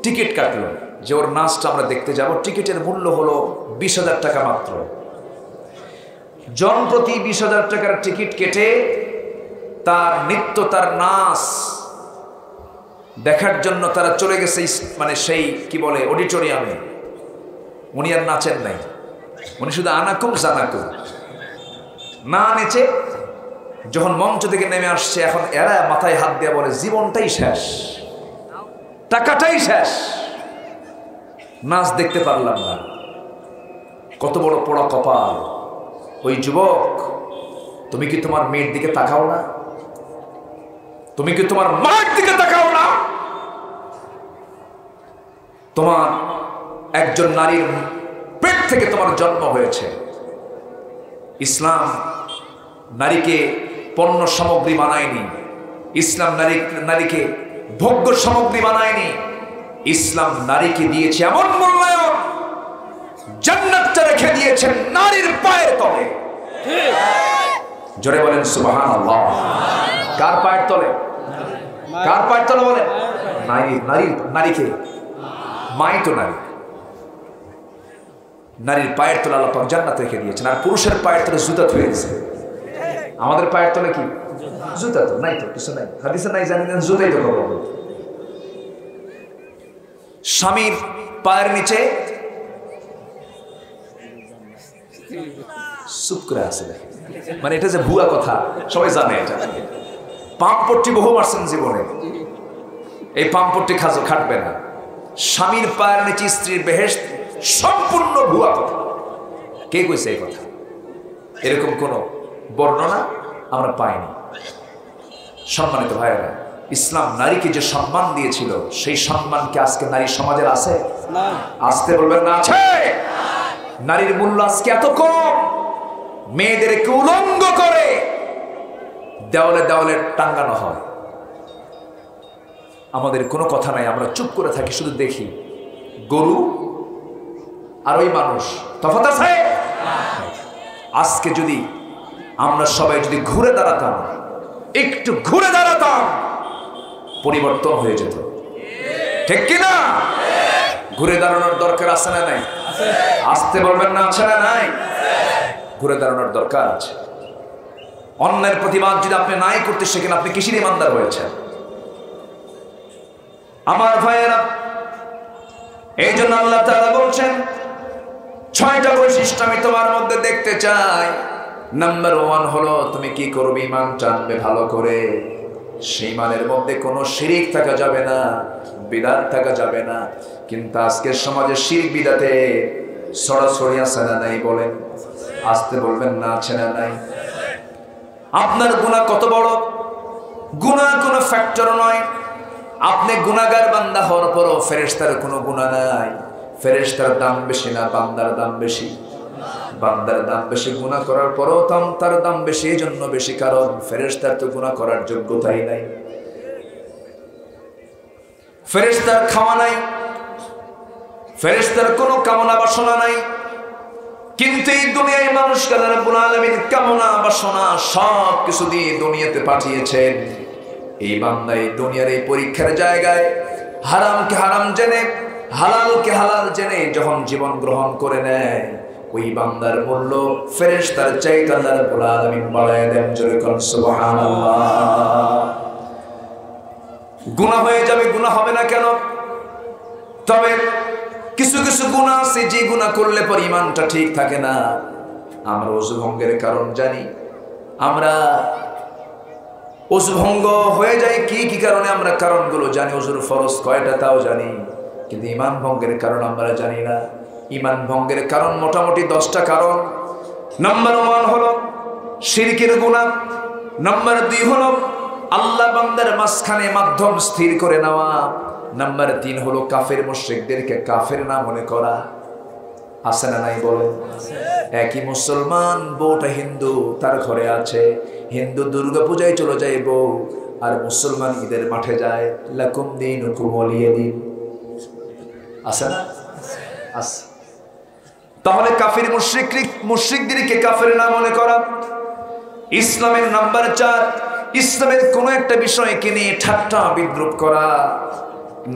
টিকিট কাটলো যে ওর নাচটা আমরা দেখতে যাব। টিকিটের মূল্য হলো 20,000 টাকা মাত্র। জনপ্রতি 20,000 টাকার টিকিট কেটে তার নৃত্য, তার নাচ দেখার জন্য তারা চলে গেছে মানে সেই কি বলে অডিটোরিয়ামে। উনি আর নাচেন নাই, উনি শুধু আনাকুম জানাকুম না নেচে যখন মঞ্চ থেকে নেমে আসছে, এখন এরা মাথায় হাত দিয়ে বলে জীবনটাই শেষ, টাকাটাই শেষ, নাচ দেখতে পারলাম না। কত বড় পোড়া কপাল। ওই যুবক, তুমি কি তোমার মেয়ের দিকে তাকাও না? তুমি কি তোমার মায়ের দিকে তাকাও না? তোমার একজন নারীর পেট থেকে তোমার জন্ম হয়েছে। ইসলাম নারীকে পণ্য সামগ্রী বানায়নি, ইসলাম নারীকে ভোগ্য সামগ্রী বানায়নি। ইসলাম নারীকে দিয়েছে এমন মূল্যায়ন, জান্নাতটা রেখে দিয়েছেন নারীর পায়ের তলে। জোরে বলেন সুবহানাল্লাহ। কার পায়ের তলে? কার পায়ের তলে বলেন? নারীকে, মাই তো নারী। নারীর পায়ের তলে আল্লাহ পাক জান্নাত রেখে দিয়েছেন। আর পুরুষের পায়ের তলে জুতা থুয়েছে। আমাদের পায়ের তলে কি? জুতা তো নাই, তো কিছু নাই, হাদিসে নাই, জানেন জুতাই তো বলবো। স্বামীর পায়ের নিচে চুপ করে আছে, মানে এটা যে ভুয়া কথা সবাই জানে। এটা পাম্পট্টি বহু মারছেন জীবনে, এই পাম্পট্টি খাটবে না। স্বামীর পায়ের নিচে স্ত্রীর বেহেশত, সম্পূর্ণ ভুয়া কথা। কে কইছে এই কথা? এরকম কোন বর্ণনা আমরা পাইনি। সম্মানিত ভাইয়েরা, ইসলাম নারীকে যে সম্মান দিয়েছিল, সেই সম্মান কি আজকে নারী সমাজের আছে? আসতে বলবেন না আছে? নারীর মূল্য আজকে এত কম, মেয়েদেরকে উলঙ্গ করে দেওয়ালে দেওয়ালে টাঙ্গানো হয়। আমাদের কোনো কথা নাই, আমরা চুপ করে থাকি, শুধু দেখি। গরু আর ওই মানুষ তফাৎ আছে? আজকে যদি আমরা সবাই যদি ঘুরে দাঁড়াতাম, একটু ঘুরে দাঁড়াতাম, পরিবর্তন হয়ে যেত। ঠিক কিনা? ঘুরে দাঁড়ানোর দরকার আছে না নাই? আসতে বলবেন না আছে না নাই? ঘুরে দাঁড়ানোর দরকার আছে। অন্যের প্রতিবাদ যদি আপনি নাই করতে শেখেন, আপনি কিসের ইমানদার হয়েছেন? আমার ভাইয়েরা, এই জন্য আল্লাহ তাআলা বলছেন 6টা বৈশিষ্ট্য আমি তোমার মধ্যে দেখতে চাই। নাম্বার 1 হলো তুমি কি করবে, ঈমান জানবে ভালো করে। সেই ঈমানের মধ্যে কোনো শিরক থাকা যাবে না, বিদআত থাকা যাবে না। কিন্তু আজকের সমাজে শিরক বিদআতে ছড়াছড়ি আছে না নাই? বলেন, আসতে বলবেন না আছে না নাই? আপনার গুনাহ কত বড়? গুনাহ কোনো ফ্যাক্টর নয়। আপনি গুনাহগার বান্দা হওয়ার পরও ফেরেশতার কোনো গুনাহ নাই। ফেরেশতার দাম বেশি না বান্দার দাম বেশি? বান্দার দাম বেশি। গুনাহ করার পরও তার দাম বেশি, এই জন্য বেশি, কারণ ফেরেশতার তো গুনাহ করার যোগ্যতাই নাই। ফেরেশতার খাওয়া নাই, ফেরেশতার কোনো কামনা বাসনা নাই। কিন্তু এই দুনিয়ায় মানুষকে আল্লাহ রাব্বুল আলামিন কামনা বাসনা সব কিছু দিয়ে দুনিয়াতে পাঠিয়েছেন। এই বান্দা এই দুনিয়ার এই পরীক্ষার জায়গায় হারামকে হারাম জেনে, হালালকে হালাল জেনে যখন জীবন গ্রহণ করে নেয়, ওই বান্দার মূল্য ফেরেশতার চাইতে আল্লাহ রাব্বুল আলামিন বাড়ায় দেন। জোরে কোন সুবহানাল্লাহ। গুনাহ হয়ে যাবে, গুনাহ হবে না কেন? তবে কিছু কিছু গুনাহ আছে যে গুনাহ করলে পর ঈমানটা ঠিক থাকে না। আমরা ওযু ভঙ্গের কারণ জানি, আমরা ওযু ভঙ্গ হয়ে যায় কি কি কারণে আমরা কারণগুলো জানি, ওযুর ফরজ কয়টা তাও জানি, কিন্তু ঈমান ভঙ্গের কারণ আমরা জানি না। ঈমান ভঙ্গের কারণ মোটামুটি 10টা কারণ। নাম্বার 1 হলো শিরকের গুনাহ, নাম্বার 2 হলো আল্লাহ বান্দার মাঝখানে মাধ্যম স্থির করে নেওয়া, নাম্বার 3 হলো কাফের মুশরিকদেরকে কাফের না মনে করা। আছে না নাই বলেন? একই মুসলমান, বউটা হিন্দু, তার ঘরে আছে, হিন্দু দুর্গা পূজায় চলে যায় বউ, আর মুসলমান ঈদের মাঠে যায়। লাকুম দীনুকুম ওয়ালিয়া দীন। আছে না? আছে। তাহলে কাফের মুশরিকদেরকে কাফের না মনে করা। ইসলামের নাম্বার 4, ইসলামের কোন একটা বিষয়কে নিয়ে ঠাট্টা বিদ্রুপ করা।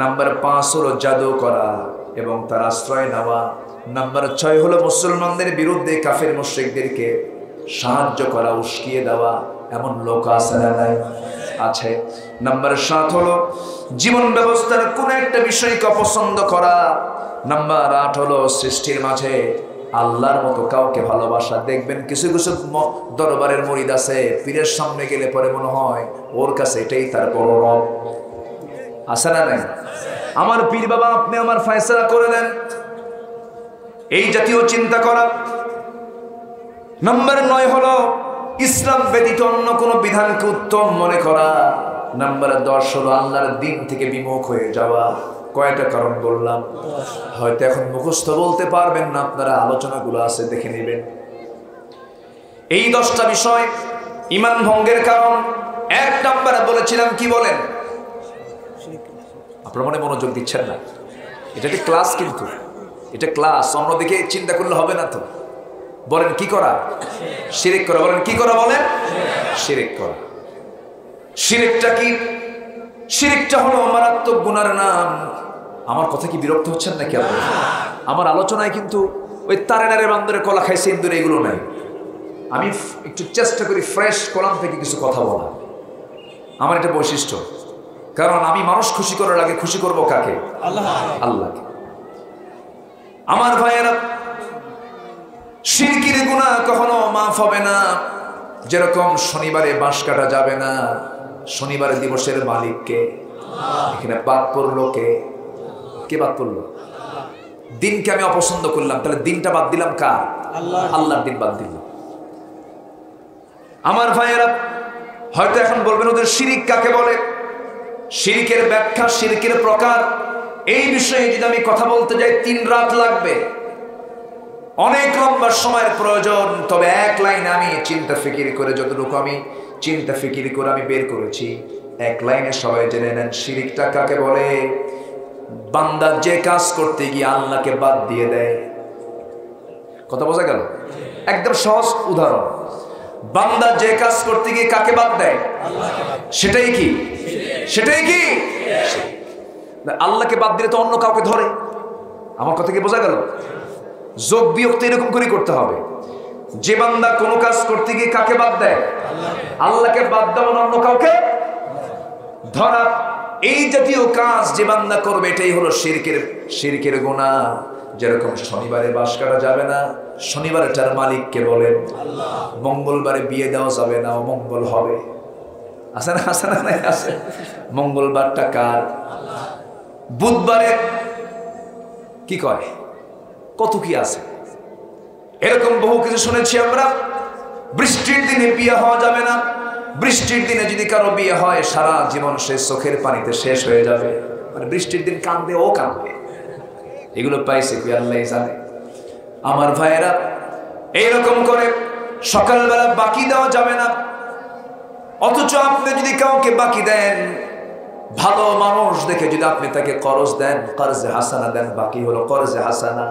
নাম্বার 5 হলো জাদু করা এবং তার আশ্রয় নেওয়া। নাম্বার 6 হলো মুসলমানদের বিরুদ্ধে কাফের মুশরিকদেরকে সাহায্য করা, উস্কিয়ে দেওয়া। এমন লোক আছে না নাই? আছে। নাম্বার 7 হলো জীবন ব্যবস্থার কোন একটা বিষয়কে অপছন্দ করা। নাম্বার 8 হলো সৃষ্টির মাঝে আল্লাহর মতো কাউকে ভালোবাসা। দেখবেন কিছু কিছু দরবারের মুরিদ আছে, পীরের সামনে গেলে পরে মনে হয় ওর কাছে এটাই তার বড় রব। আছে না নাই? আমার পীর বাবা, আপনি আমার ফয়সালা করে দেন, এই জাতীয় চিন্তা করা। নাম্বার 9 হলো ইসলাম ব্যতীত অন্য কোনো বিধানকে উত্তম মনে করা। নাম্বার 10 হলো আল্লাহর দ্বীন থেকে বিমুখ হয়ে যাওয়া। কয়টা কারণ বললাম? হয়তো এখন মুখস্থ বলতে পারবেন না, আপনারা আলোচনাগুলো আছে দেখে নেবেন। এই 10টা বিষয় ঈমান ভঙ্গের কারণ। 1 নাম্বারে বলেছিলাম, কি বলেন? আপনারা মনে মনোযোগ দিচ্ছেন না, এটা একটা ক্লাস, কিন্তু এটা ক্লাস, অন্যদিকে চিন্তা করলে হবে না তো। বলেন কি করা? শিরক করা। বলেন কি করা? বলেন শিরক করা। শিরকটা কি? শিরকটা হলো মারাত্মক গুনার নাম। আমার কথা কি বিরক্ত হচ্ছেন নাকি আপনারা? আমার আলোচনায় কিন্তু ওই তারেনারে বান্দরে কলা খাইছে ইন্দুরে এগুলো নাই। আমি একটু চেষ্টা করি ফ্রেশ কোরআন থেকে কিছু কথা বলা। আমার এটা বৈশিষ্ট্য, কারণ আমি মানুষ খুশি করার আগে খুশি করব কাকে? আল্লাহকে। আমার ভাইয়েরা, শিরকের গুনাহ কখনো মাফ হবে না। যেরকম শনিবারে বাঁশ কাটা যাবে না, শনিবার দিবসের মালিককে। এখানে বাদ পড়লো কে? কে বাদ পড়লো? দিনকে আমি অপছন্দ করলাম, তাহলে দিনটা বাদ দিলাম কার? আল্লাহর দিন বাদ দিলাম। আমার ভাইয়েরা, হয়তো এখন বলবেন ওদের শিরিক কাকে বলে, শিরিকের ব্যাখ্যা, শিরিকের প্রকার, এই বিষয়ে যদি আমি কথা বলতে যাই 3 রাত লাগবে, অনেক লম্বা সময়ের প্রয়োজন। তবে 1 লাইনে আমি চিন্তা ফিকির করে, যতটুকু আমি চিন্তা ফিকির করে আমি বের করেছি, 1 লাইনে সবাই জেনে নেন শিরিকটা কাকে বলে। বান্দা যে কাজ করতে গিয়ে আল্লাহকে বাদ দিয়ে দেয়। কথা বোঝা গেল? একদম সহজ উদাহরণ, বান্দা যে কাজ করতে গিয়ে কাকে বাদ দেয়? সেটাই কি? সেটাই কি? আল্লাহকে বাদ দিলে তো অন্য কাউকে ধরে। আমার কথা কি বোঝা গেল? যোগ বিয়োগ তো এরকম করে করতে হবে। যে বান্দা কোনো কাজ করতে গিয়ে কাকে বাদ দেয়? আল্লাহকে বাদ দেওয়া, অন্য কাউকে ধরা। এই জাতীয় কাজ যে বান্দা করবে, এটাই হলো শিরকের গুনাহ। যেরকম শনিবারে বাঁশ কাটা যাবে না, শনিবারে তার মালিককে বলেন। মঙ্গলবারে বিয়ে দেওয়া যাবে না, অমঙ্গল হবে। আছে না? আছে না? নাই আছে। মঙ্গলবারটা কার? বুধবারে কি কয়? কত কি আছে, এরকম বহু কিছু শুনেছি আমরা। বৃষ্টির দিনে বিয়ে হওয়া যাবে না, বৃষ্টির দিনে যদি কারো বিয়ে হয় সারা জীবন সে চোখের পানিতে শেষ হয়ে যাবে। মানে বৃষ্টির দিন কাঁদবে, ও কাঁদবে। এগুলো পাইছে কি আল্লাহ জানে। আমার ভাইয়েরা, এইরকম করে সকালবেলা বাকি দেওয়া যাবে না। অথচ আপনি যদি কাউকে বাকি দেন, ভালো মানুষ দেখে যদি আপনি তাকে করজ দেন, কর্জে হাসানা দেন, বাকি হলো কর্জে হাসানা।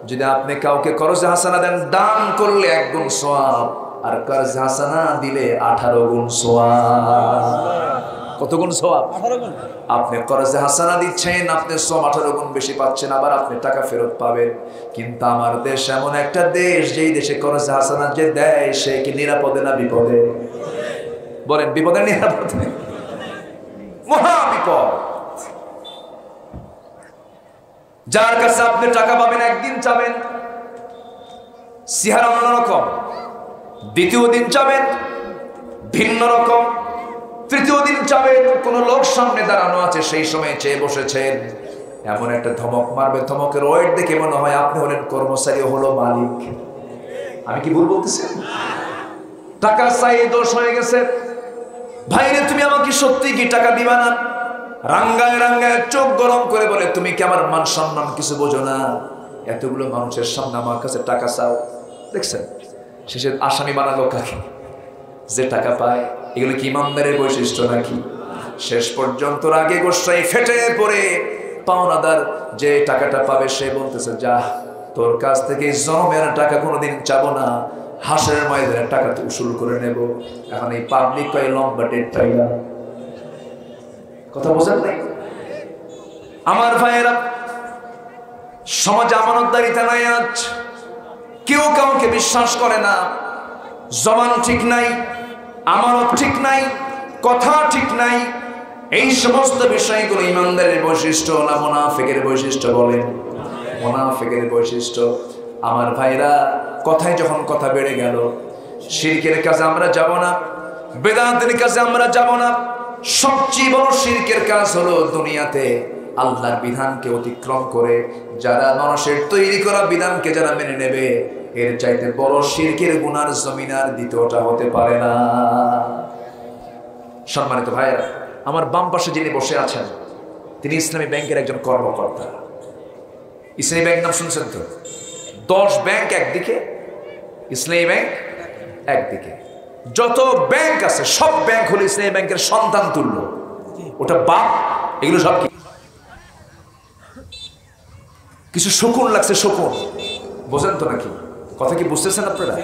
যদি আপনি কাউকে কর্জে হাসানা দেন, দান করলে 1 গুণ সওয়াব, আর কর্জে হাসানা দিলে 18 গুণ সওয়াব। কত গুণ সওয়াব? 18 গুণ। আপনি কর্জে হাসানা দিচ্ছেন, আপনি সওয়াব 18 গুণ বেশি পাচ্ছেন, আবার আপনি টাকা ফেরত পাবেন। কিন্তু আমার দেশ এমন একটা দেশ, যেই দেশে কর্জে হাসানা যে দেয় সে কি নিরাপদে না বিপদে? বলেন বিপদে নিরাপদে? মহা বিপদ। যার কাছে আপনি টাকা পাবেন, একদিন চাবেন চেহারা অন্যরকম, দ্বিতীয় দিন চাবেন ভিন্ন রকম, তৃতীয় দিন চাবেন, কোন লোক সামনে দাঁড়ানো আছে, সেই সময় চেয়ে বসেছেন, এমন একটা ধমক মারবে, ধমকের ওয়েট দেখে মনে হয় আপনি হলেন কর্মচারী, হলো মালিক। আমি কি ভুল বলতেছি? টাকা চাই দোষ হয়ে গেছে। ভাইরে তুমি আমাকে সত্যি কি টাকা দিবা না? রাঙ্গায় রাঙ্গায় চোখ গরম করে বলে, তুমি কি আমার মান সম্মান কিছু বোঝো না? এতগুলো মানুষের সামনে আমার কাছে টাকা চাও। দেখছেন শেষে আসামি বানালো কাকে? যে টাকা পায়। এগুলো কি ইমানদারের বৈশিষ্ট্য নাকি? শেষ পর্যন্ত রাগে গোসাই ফেটে পড়ে পাওনাদার যে টাকাটা পাবে সে বলতেছে, যা তোর কাছ থেকে জনমের টাকা কোনোদিন চাবো না, হাসের ময়দানের টাকা তো উসুল করে নেব। এখন এই পাবলিক পাই লম্বা ডেট পাইলাম। কথা বোঝেন নাই? আমার ভাইয়েরা, সমাজে আমানতদারিতা নাই। আজ কেউ কাউকে বিশ্বাস করে না। জবান ঠিক নাই, আমানত ঠিক নাই, কথা ঠিক নাই। এই সমস্ত বিষয়গুলো ইমানদারের বৈশিষ্ট্য না মুনাফিকের বৈশিষ্ট্য? বলেন, মুনাফিকের বৈশিষ্ট্য। আমার ভাইরা, কথায় যখন কথা বেড়ে গেল, শিরকের কাছে আমরা যাব না, বেদাতের কাছে আমরা যাব না। সবচেয়ে বড় শিরকের কাজ হলো দুনিয়াতে আল্লাহর বিধানকে অতিক্রম করে যারা মানুষের তৈরি করা বিধানকে যারা মেনে নেবে, এর চাইতে বড় শিরকের গুনার জমিন আর দ্বিতীয়টা হতে পারে না। সম্মানিত ভাইয়েরা, আমার বাম পাশে যিনি বসে আছেন তিনি ইসলামী ব্যাংকের একজন কর্মকর্তা। ইসলামী ব্যাংক নাম শুনছেন তো? 10 ব্যাংক একদিকে, ইসলামী ব্যাংক একদিকে। যত ব্যাংক আছে সব ব্যাংক হলো ইসলামী ব্যাংকের সন্তান তুল্য। ওটা বাপ। এগুলো সব কি কিছু শকুন লাগছে? শকুন বোঝেন তো নাকি? কথা কি বুঝতেছেন আপনারা?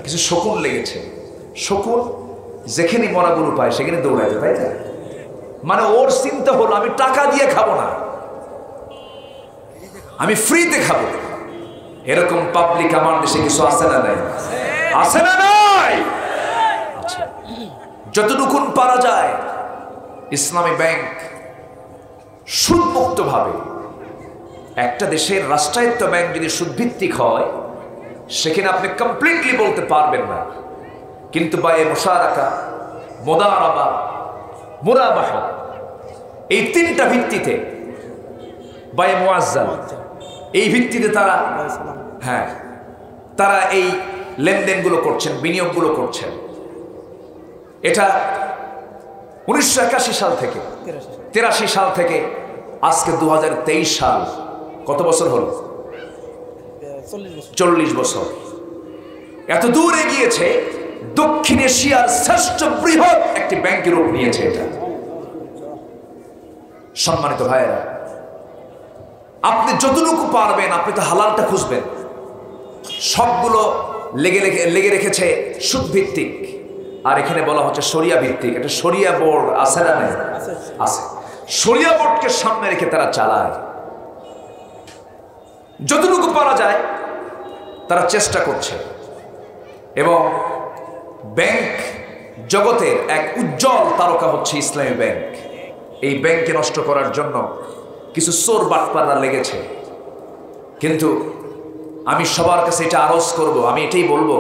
কিছু শকুন লেগেছে। শকুন যেখানে মরা গরু পায় সেখানে দৌড়াইতে, তাই না? মানে ওর চিন্তা হলো আমি টাকা দিয়ে খাবো না, আমি ফ্রিতে খাবো। এরকম পাবলিক আমার দেশে কিছু আছে না নাই? আছে না নাই? আচ্ছা, যতটুকুন পারা যায় ইসলামী ব্যাংক সুদমুক্ত ভাবে, একটা দেশের রাষ্ট্রায়ত্ত ব্যাংক যদি সুদভিত্তিক হয় সেখানে আপনি কমপ্লিটলি বলতে পারবেন না, কিন্তু বায়ে মুশারাকা, মুদারাবা, মুরাবাহা, এই তিনটা ভিত্তিতে, বায়ে মুআজ্জাল, এই ভিত্তিতে তারা এই লেনদেনগুলো করছেন, বিনিয়োগগুলো করছেন। এটা 1981 সাল থেকে 83 সাল থেকে আজকে 2023 সাল, কত বছর হলো? 40 বছর। এত দূর এগিয়েছে, দক্ষিণ এশিয়ার শ্রেষ্ঠ বৃহৎ একটি ব্যাংকের রূপ নিয়েছে এটা। সম্মানিত ভাইয়েরা, আপনি যতটুকু পারবেন আপনি তো হালালটা খুঁজবেন। সবগুলো লেগে রেখেছে সুদ ভিত্তিক, আর এখানে বলা হচ্ছে শরিয়া ভিত্তিক। একটা শরিয়া বোর্ড আছে না? আছে। শরিয়া বোর্ডকে সামনে রেখে তারা চালায়। যতটুকু পারা যায় তারা চেষ্টা করছে, এবং ব্যাংক জগতের এক উজ্জ্বল তারকা হচ্ছে ইসলামী ব্যাংক। এই ব্যাংককে নষ্ট করার জন্য কিছু চোর বাটপাররা লেগেছে, কিন্তু আমি সবার কাছে এটা আরজ করব, আমি এটাই বলবো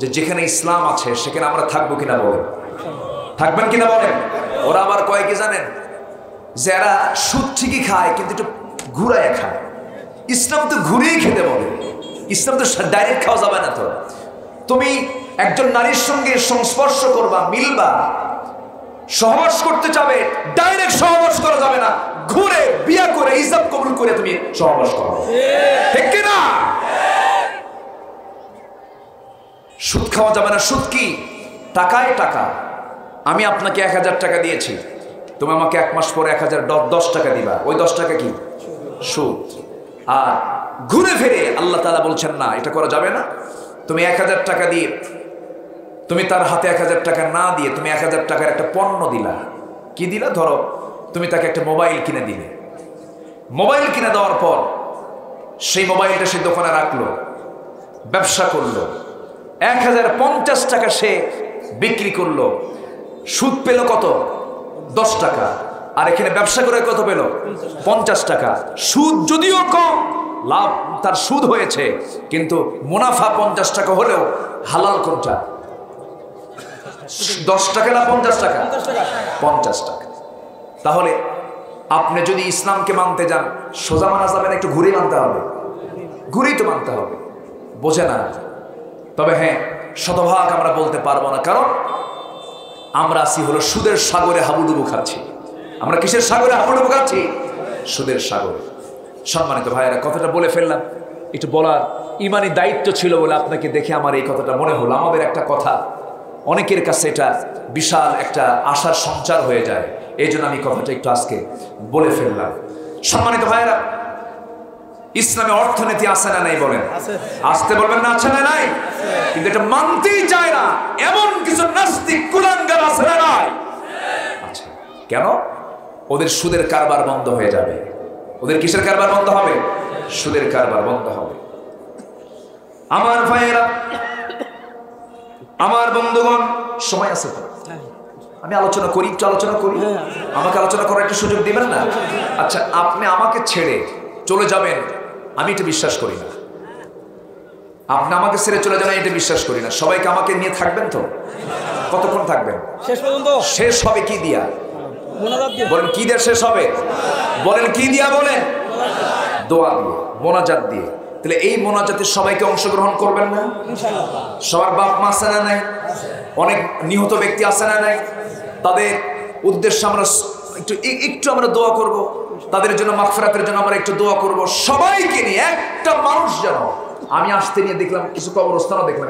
যে যেখানে ইসলাম আছে সেখানে আমরা থাকবো কিনা বলেন? থাকবেন কিনা বলেন? ওরা আবার কয় কি জানেন? যারা সুদ ঠিকই খায় কিন্তু একটু ঘুরায় খায়। ইসলাম তো ঘুরিয়ে খেতে বলে, ইসলাম তো ডাইরেক্ট খাওয়া যাবে না। তো তুমি একজন নারীর সঙ্গে সংস্পর্শ করবা, মিলবা, সহবাস করতে যাবে, ডাইরেক্ট সহবাস করা যাবে না, ঘুরে বিয়া করে ইজাব কবুল করে তুমি সহবাস করো, ঠিক কি না? সুদ খাওয়া যাবে না। সুদ কি? টাকায় টাকা। আমি আপনাকে 1000 টাকা দিয়েছি, তুমি আমাকে 1 মাস পরে 1010 টাকা দিবা, ওই 10 টাকা কি? সুদ। আর ঘুরে ফিরে আল্লাহ তাআলা বলছেন না, এটা করা যাবে না। তুমি 1000 টাকা দিয়ে, তুমি তার হাতে 1000 টাকা না দিয়ে তুমি 1000 টাকার একটা পণ্য দিলা। কি দিলা? ধরো তুমি তাকে একটা মোবাইল কিনে দিলে। মোবাইল কিনে দেওয়ার পর সেই মোবাইলটা সে দোকানে রাখলো, ব্যবসা করলো, 1050 টাকা সে বিক্রি করলো, সুদ পেল কত? 10 টাকা। আর এখানে ব্যবসা করে কত পেল? 50 টাকা। সুদ যদিও কম, লাভ তার সুদ হয়েছে, কিন্তু মুনাফা 50 টাকা হলেও হালাল কোনটা? 10 টাকা না 50 টাকা? 50 টাকা। তাহলে আপনি যদি ইসলামকে মানতে যান, সোজা মানা যাবে না, একটু ঘুরে মানতে হবে, ঘুরেই তো মানতে হবে, বোঝে না। তবে হ্যাঁ, শতভাগ আমরা বলতে পারবো না, কারণ আমরা আছি হলো সুদের সাগরে হাবুডুবু খাচ্ছি। আমরা কিসের সাগরে হাবুডুবু খাচ্ছি? সুদের সাগরে। সম্মানিত ভাইয়েরা, কথাটা বলে ফেললাম, একটু বলার ইমানি দায়িত্ব ছিল বলে আপনাকে দেখে আমার এই কথাটা মনে হলো। আমাদের একটা কথা অনেকের কাছে এটা বিশাল একটা আশার সঞ্চার হয়ে যায়, এই জন্য আমি কথাটা একটু আজকে বলে ফেললাম। সম্মানিত ভাইয়েরা, ইসলামে অর্থনীতি আছে না নাই বলেন? আসতে বলবেন না আছে না নাই? কিন্তু এটা মানতেই চায় না এমন কিছু নাস্তিক কুলাঙ্গার আছে না নাই? আচ্ছা, কেন? ওদের সুদের কারবার বন্ধ হয়ে যাবে। ওদের কিসের কারবার বন্ধ হবে? সুদের কারবার বন্ধ হবে। আমার ভাইয়েরা, আমার বন্ধুগণ, সময় আছে তো? আমি আলোচনা করি, একটু আলোচনা করি। আমাকে আলোচনা করার একটা সুযোগ দিবেন না? আচ্ছা, আপনি আমাকে ছেড়ে চলে যাবেন, আমি এটা বিশ্বাস করি না। আপনি আমাকে ছেড়ে চলে যাবেন, এটা বিশ্বাস করি না। সবাইকে আমাকে নিয়ে থাকবেন তো? কতক্ষণ থাকবেন? শেষ পর্যন্ত। শেষ হবে কি দিয়া? বলেন কি দিয়ে শেষ হবে? বলেন কি দিয়া? বলেন দোয়া দিয়ে, মোনাজাত দিয়ে। তাহলে এই মোনাজাতে সবাইকে অংশগ্রহণ করবেন না? সবার বাপ মা আছে না নাই? অনেক নিহত ব্যক্তি আছে না নাই? তাদের উদ্দেশ্যে আমরা একটু আমরা দোয়া করব, তাদের জন্য মাগফিরাতের জন্য আমরা একটু দোয়া করব। সবাইকে নিয়ে একটা মানুষ যেন, আমি আসতে নিয়ে দেখলাম কিছু কবরস্থানও দেখলাম,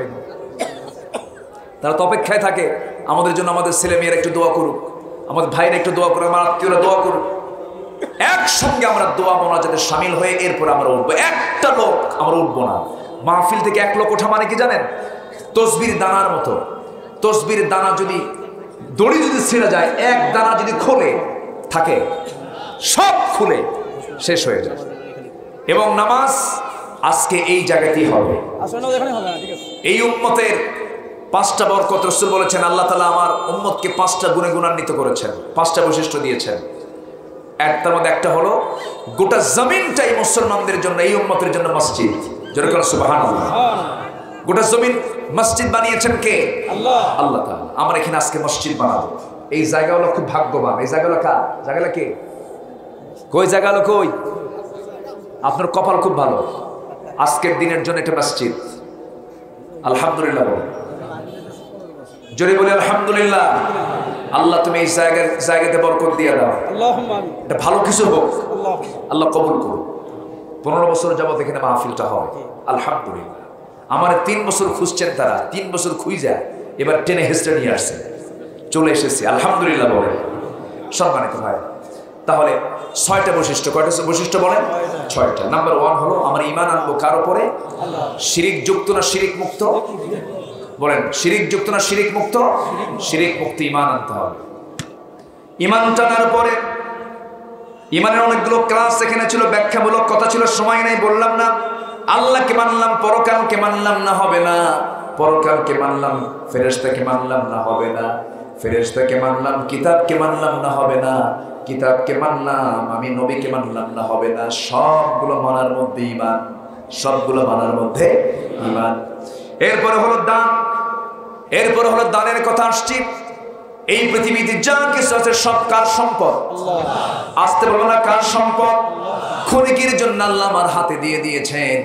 তারা তো অপেক্ষায় থাকে আমাদের জন্য, আমাদের ছেলে মেয়েরা একটু দোয়া করুক, আমাদের ভাইরা একটু দোয়া করুক, আমার আত্মীয়রা দোয়া করুক। একসঙ্গে আমরা দোয়া মোনাজাতে শামিল হয়ে এরপর আমরা উঠবো। একটা লোক আমরা উঠবো না। মাহফিল থেকে এক লোক ওঠা মানে কি জানেন? তসবির দানার মতো। তসবির দানা যদি, দড়ি যদি ছিঁড়ে যায়, এক দানা যদি খোলে থাকে, সব খুলে শেষ হয়ে যায়। এবং নামাজ আজকে এই জায়গাতেই হবে। এই উম্মতের 5টা বরকত রাসূল বলেছেন, আল্লাহ তাআলা আমার উম্মতকে 5টা গুণে গুণান্বিত করেছেন, 5টা বৈশিষ্ট্য দিয়েছেন। তার মধ্যে একটা হলো গোটা জমিনটাই মুসলমানদের জন্য, এই উম্মতের জন্য মসজিদ। যেরকম সুবহানাল্লাহ, গোটা জমিন মসজিদ বানিয়েছেন কে? আল্লাহ। আল্লাহ তাআলা। আমরা এখানে আজকে মসজিদ বানাবো। এই জায়গা হলো খুব ভাগ্যবান। এই জায়গা হলো কার? জায়গাটা কে? কই জায়গা হলো? কই? আপনার কপাল খুব ভালো, আজকের দিনের জন্য এটা মসজিদ। আলহামদুলিল্লাহ বলো, জোরে বলি আলহামদুলিল্লাহ। আল্লাহ তুমি এই জায়গাতে বরকত দিয়ে দাও, এটা ভালো কিছু হোক, আল্লাহ কবুল করুন। 15 বছর যাবত এখানে মাহফিলটা হয়, আলহামদুলিল্লাহ। আমার 3 বছর খুঁজছেন তারা, 3 বছর খুঁজে এবার টেনে হেসড়ে নিয়ে আসছে, চলে এসেছি, আলহামদুলিল্লাহ বলে। সম্মানিত ভাই, তাহলে 6টা বৈশিষ্ট্য। কয়টা বৈশিষ্ট্য বলেন? 6টা। নাম্বার 1 হলো আমার ঈমান আনবো কার উপরে? শিরিক যুক্ত না শিরিক মুক্ত? বলেন শিরিক যুক্ত না শিরিক মুক্ত? শিরিক মুক্ত ঈমান আনতে হবে। ঈমান টানার পরে ঈমানের অনেকগুলো ক্লাস এখানে ছিল, ব্যাখ্যামূলক কথা ছিল, সময় নেই, বললাম না। আল্লাহকে মানলাম, পরকালকে মানলাম না, হবে না। পরকালকে মানলাম, ফেরেশতাকে মানলাম না, হবে না। ফেরেশতাকে মানলাম, কিতাবকে মানলাম না, হবে না। কিতাবকে মানলাম, আমি নবীকে মানলাম না, হবে না। সবগুলো মানার মধ্যে ঈমান, সবগুলো মানার মধ্যে ঈমান। এরপরে হলো দান, এরপরে হলো দানের কথা আসছি। এই পৃথিবীতে যা কিছু আছে সব কার সম্পদ? আসতে বলবো না কার সম্পদ? খনিকের জন্য আল্লাহ আমার হাতে দিয়ে দিয়েছেন,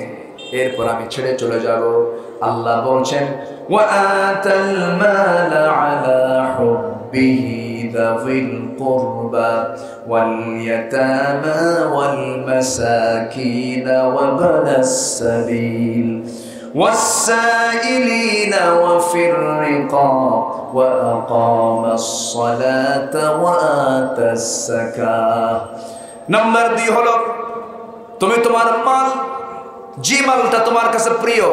এরপর আমি ছেড়ে চলে যাব। আল্লাহ বলছেন ওয়া আতাল মালা আলা হুব্বিহি যাবিল কুরবা ওয়াল ইয়াতামা ওয়াল মাসাকিন ওয়া বানাস সাবিল والسائلين وفي الرقاب وأقام الصلاة وآتى الزكاة। নাম্বার 2 হলো তুমি তোমার মাল, যে মালটা তোমার কাছে প্রিয়,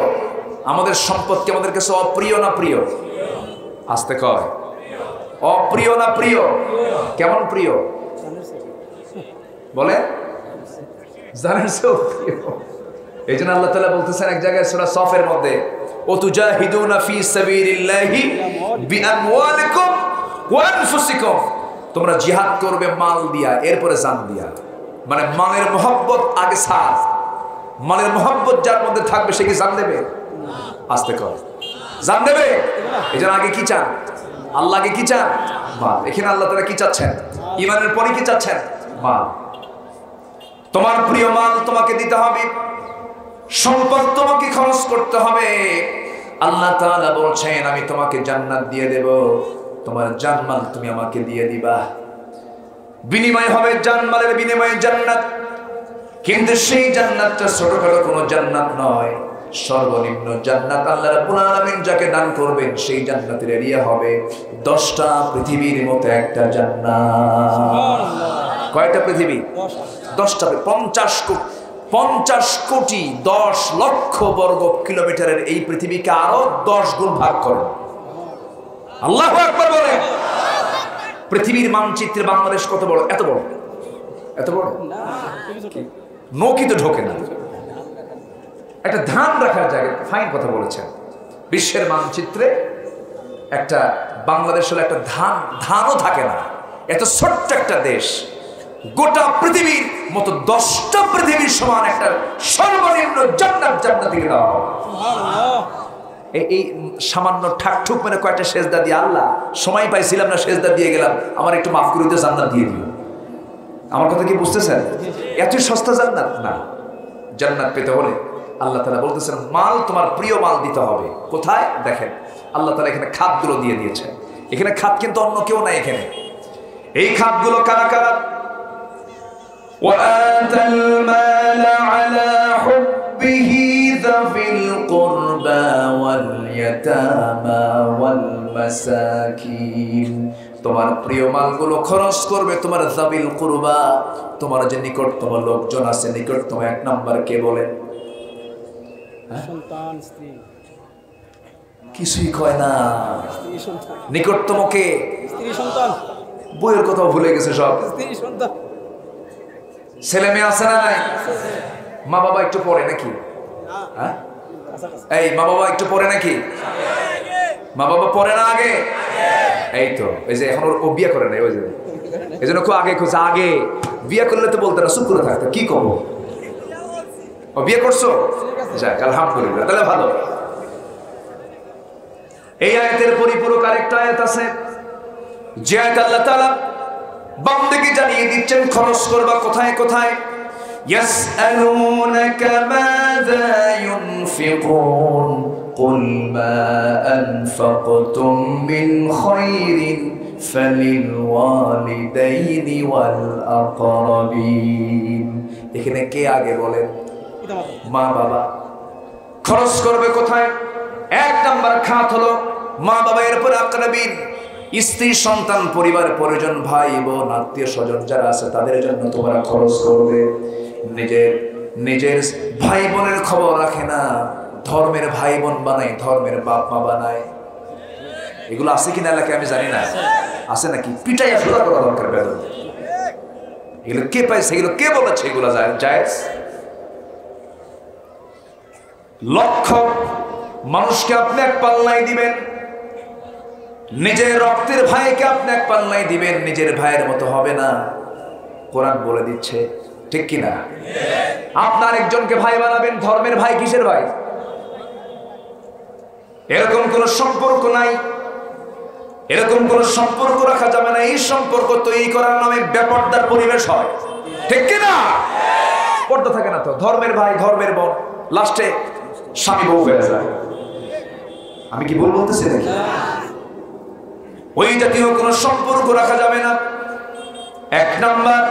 আমাদের সম্পদ কি আমাদের কাছে অপ্রিয় না প্রিয়? আস্তে কয়, অপ্রিয় না প্রিয়? কেমন প্রিয় বলে? জানেন সব প্রিয়। এই জন্য আল্লাহ তাআলা বলতেছেন এক জায়গায় সূরা সফের মধ্যে, ও তুজাহিদুনা ফি সাবিলিল্লাহি বিআমওয়ালিকুম ওয়া আনফুসিকুম, তোমরা জিহাদ করবে মাল দিয়া, এরপরে জান দিয়া। মানে মালের মহব্বত আগে ছাড়। মালের মহব্বত যার মধ্যে থাকবে সে কি জান দেবে? আস্তে কর, জান দেবে? এই জন্য আগে কি চান? আল্লাহকে কি চান? মাল। এখানে আল্লাহ তাআলা কি চাচ্ছেন? ঈমানের পরে কি চাচ্ছেন? মাল। তোমার প্রিয় মাল তোমাকে দিতে হবে, সম্পদ তোমাকে খরচ করতে হবে। আল্লাহ তাআলা বলছেন আমি তোমাকে জান্নাত দিয়ে দেব, তোমার জানমাল তুমি আমাকে দিয়ে দিবা। বিনিময় হবে জানমালের বিনিময়ে জান্নাত, কিন্তু সেই জান্নাতটা ছোটখাটো কোনো জান্নাত নয়, সর্বনিম্ন জান্নাত আল্লাহ রাব্বুল আলামিন যাকে দান করবেন সেই জান্নাতের এরিয়া হবে 10টা পৃথিবীর মতো একটা জান্নাত। সুবহানাল্লাহ। কয়টা পৃথিবী? 10টা। 50 কোটি 10 লক্ষ বর্গ কিলোমিটারের এই পৃথিবীকে আরো 10 গুণ ভাগ করেন। আল্লাহু আকবার বলেন। পৃথিবীর মানচিত্রে বাংলাদেশ কত বড়? এত বড়? এত বড় না, নৌকি তো ঢোকে না, একটা ধান রাখার জায়গায়। ফাইন কথা বলেছেন। বিশ্বের মানচিত্রে একটা বাংলাদেশ হলো একটা ধানও থাকে না, এত ছোট্ট একটা দেশ। গোটা পৃথিবীর মতো 10টা পৃথিবীর সমান একটা সর্বনিম্ন জান্নাতিকে দেওয়া হবে। এই সামান্য ঠাকঠুক মানে কয়েকটা সেজদা দিয়ে, আল্লাহ সময় পাইছিলাম না সেজদা দিয়ে গেলাম, আমার একটু মাফ করে দিতে, জান্নাত দিয়ে দিও। আমার কথা কি বুঝতেছেন? এতই সস্তা জান্নাত না। জান্নাত পেতে হলে আল্লাহ তাআলা বলতেছেন মাল, তোমার প্রিয় মাল দিতে হবে। কোথায়? দেখেন আল্লাহ তাআলা এখানে খাতগুলো দিয়ে দিয়েছেন। এখানে খাত কিন্তু অন্য কেউ নাই এখানে। এই খাতগুলো কারা কারা? وآتى المال على حبه ذوي القربى واليتامى والمساكين। তোমার প্রিয় মালগুলো খরচ করবে তোমার যাবিল কুরবা, তোমার যে নিকটতম লোকজন আছে। নিকটতম 1 নাম্বার কে বলেন? সন্তান, স্ত্রী। কিছুই কয় না। স্ত্রী সন্তান। নিকটতম কে? স্ত্রী সন্তান। বইয়ের কথা ভুলে গেছে সব। স্ত্রী সন্তান। ছেলে মেয়ে আছে না নাই? মা বাবা একটু পড়ে নাকি? হ্যাঁ, এই মা বাবা একটু পড়ে নাকি? মা বাবা পড়ে না আগে? এই তো, এই যে এখন ও বিয়ে করে নাই, ওই যে এই জন্য খুব আগে খুঁজছে। আগে বিয়ে করলে তো বলতে না, চুপ করে থাকতো। কি করবো? ও বিয়ে করছো? যাক আলহামদুলিল্লাহ, তাহলে ভালো। এই আয়াতের পরিপূরক আরেকটা আয়াত আছে, যে আয়াত আল্লাহ তাআলা বান্দাকে জানিয়ে দিচ্ছেন খরচ করবা কোথায় কোথায়। ইয়াসআলুনাকা মাযা ইউনফিকুন কুল মা আনফাকতুম মিন খায়রিন ফালিল ওয়ালিদাইনি ওয়াল আকরাবিন। এখানে কে আগে বলেন? মা বাবা। খরচ করবে কোথায়? 1 নাম্বার খাত হলো মা বাবা, এরপরে আকরাবিন, স্ত্রী সন্তান পরিবার পরিজন ভাই বোন আত্মীয় স্বজন যারা আছে তাদের জন্য তোমরা খরচ করবে। নিজের ভাই বোনের খবর রাখে না, ধর্মের ভাই বোন বানায়, ধর্মের বাপ মা বানায়। এগুলো আছে কিনা এলাকায় আমি জানি না, আছে নাকি? পিটাইয়া ফেলা করা দরকার বেদন। এগুলো কে পাইছে? এগুলো কে বলেছে? এগুলো জায়েজ? লক্ষ মানুষকে আপনি এক পাল্লায় দিবেন, নিজের রক্তের ভাইকে আপনি এক পাল্লায় দিবেন, নিজের ভাইয়ের মতো হবে না। কোরআন বলে দিচ্ছে, ঠিক কিনা? আপনার একজনকে ভাই বানাবেন, ধর্মের ভাই কিসের ভাই? এরকম কোন সম্পর্ক নাই, এরকম কোন সম্পর্ক রাখা যাবে না। এই সম্পর্ক তৈরি করার নামে বেপরদার পরিবেশ হয়, ঠিক কিনা? পর্দা থাকে না তো। ধর্মের ভাই ধর্মের বোন, লাস্টে স্বামী বউ হয়ে যায়। আমি কি ভুল বলতেছি নাকি? ওই জাতীয় কোন সম্পর্ক রাখা যাবে না। 1 নাম্বার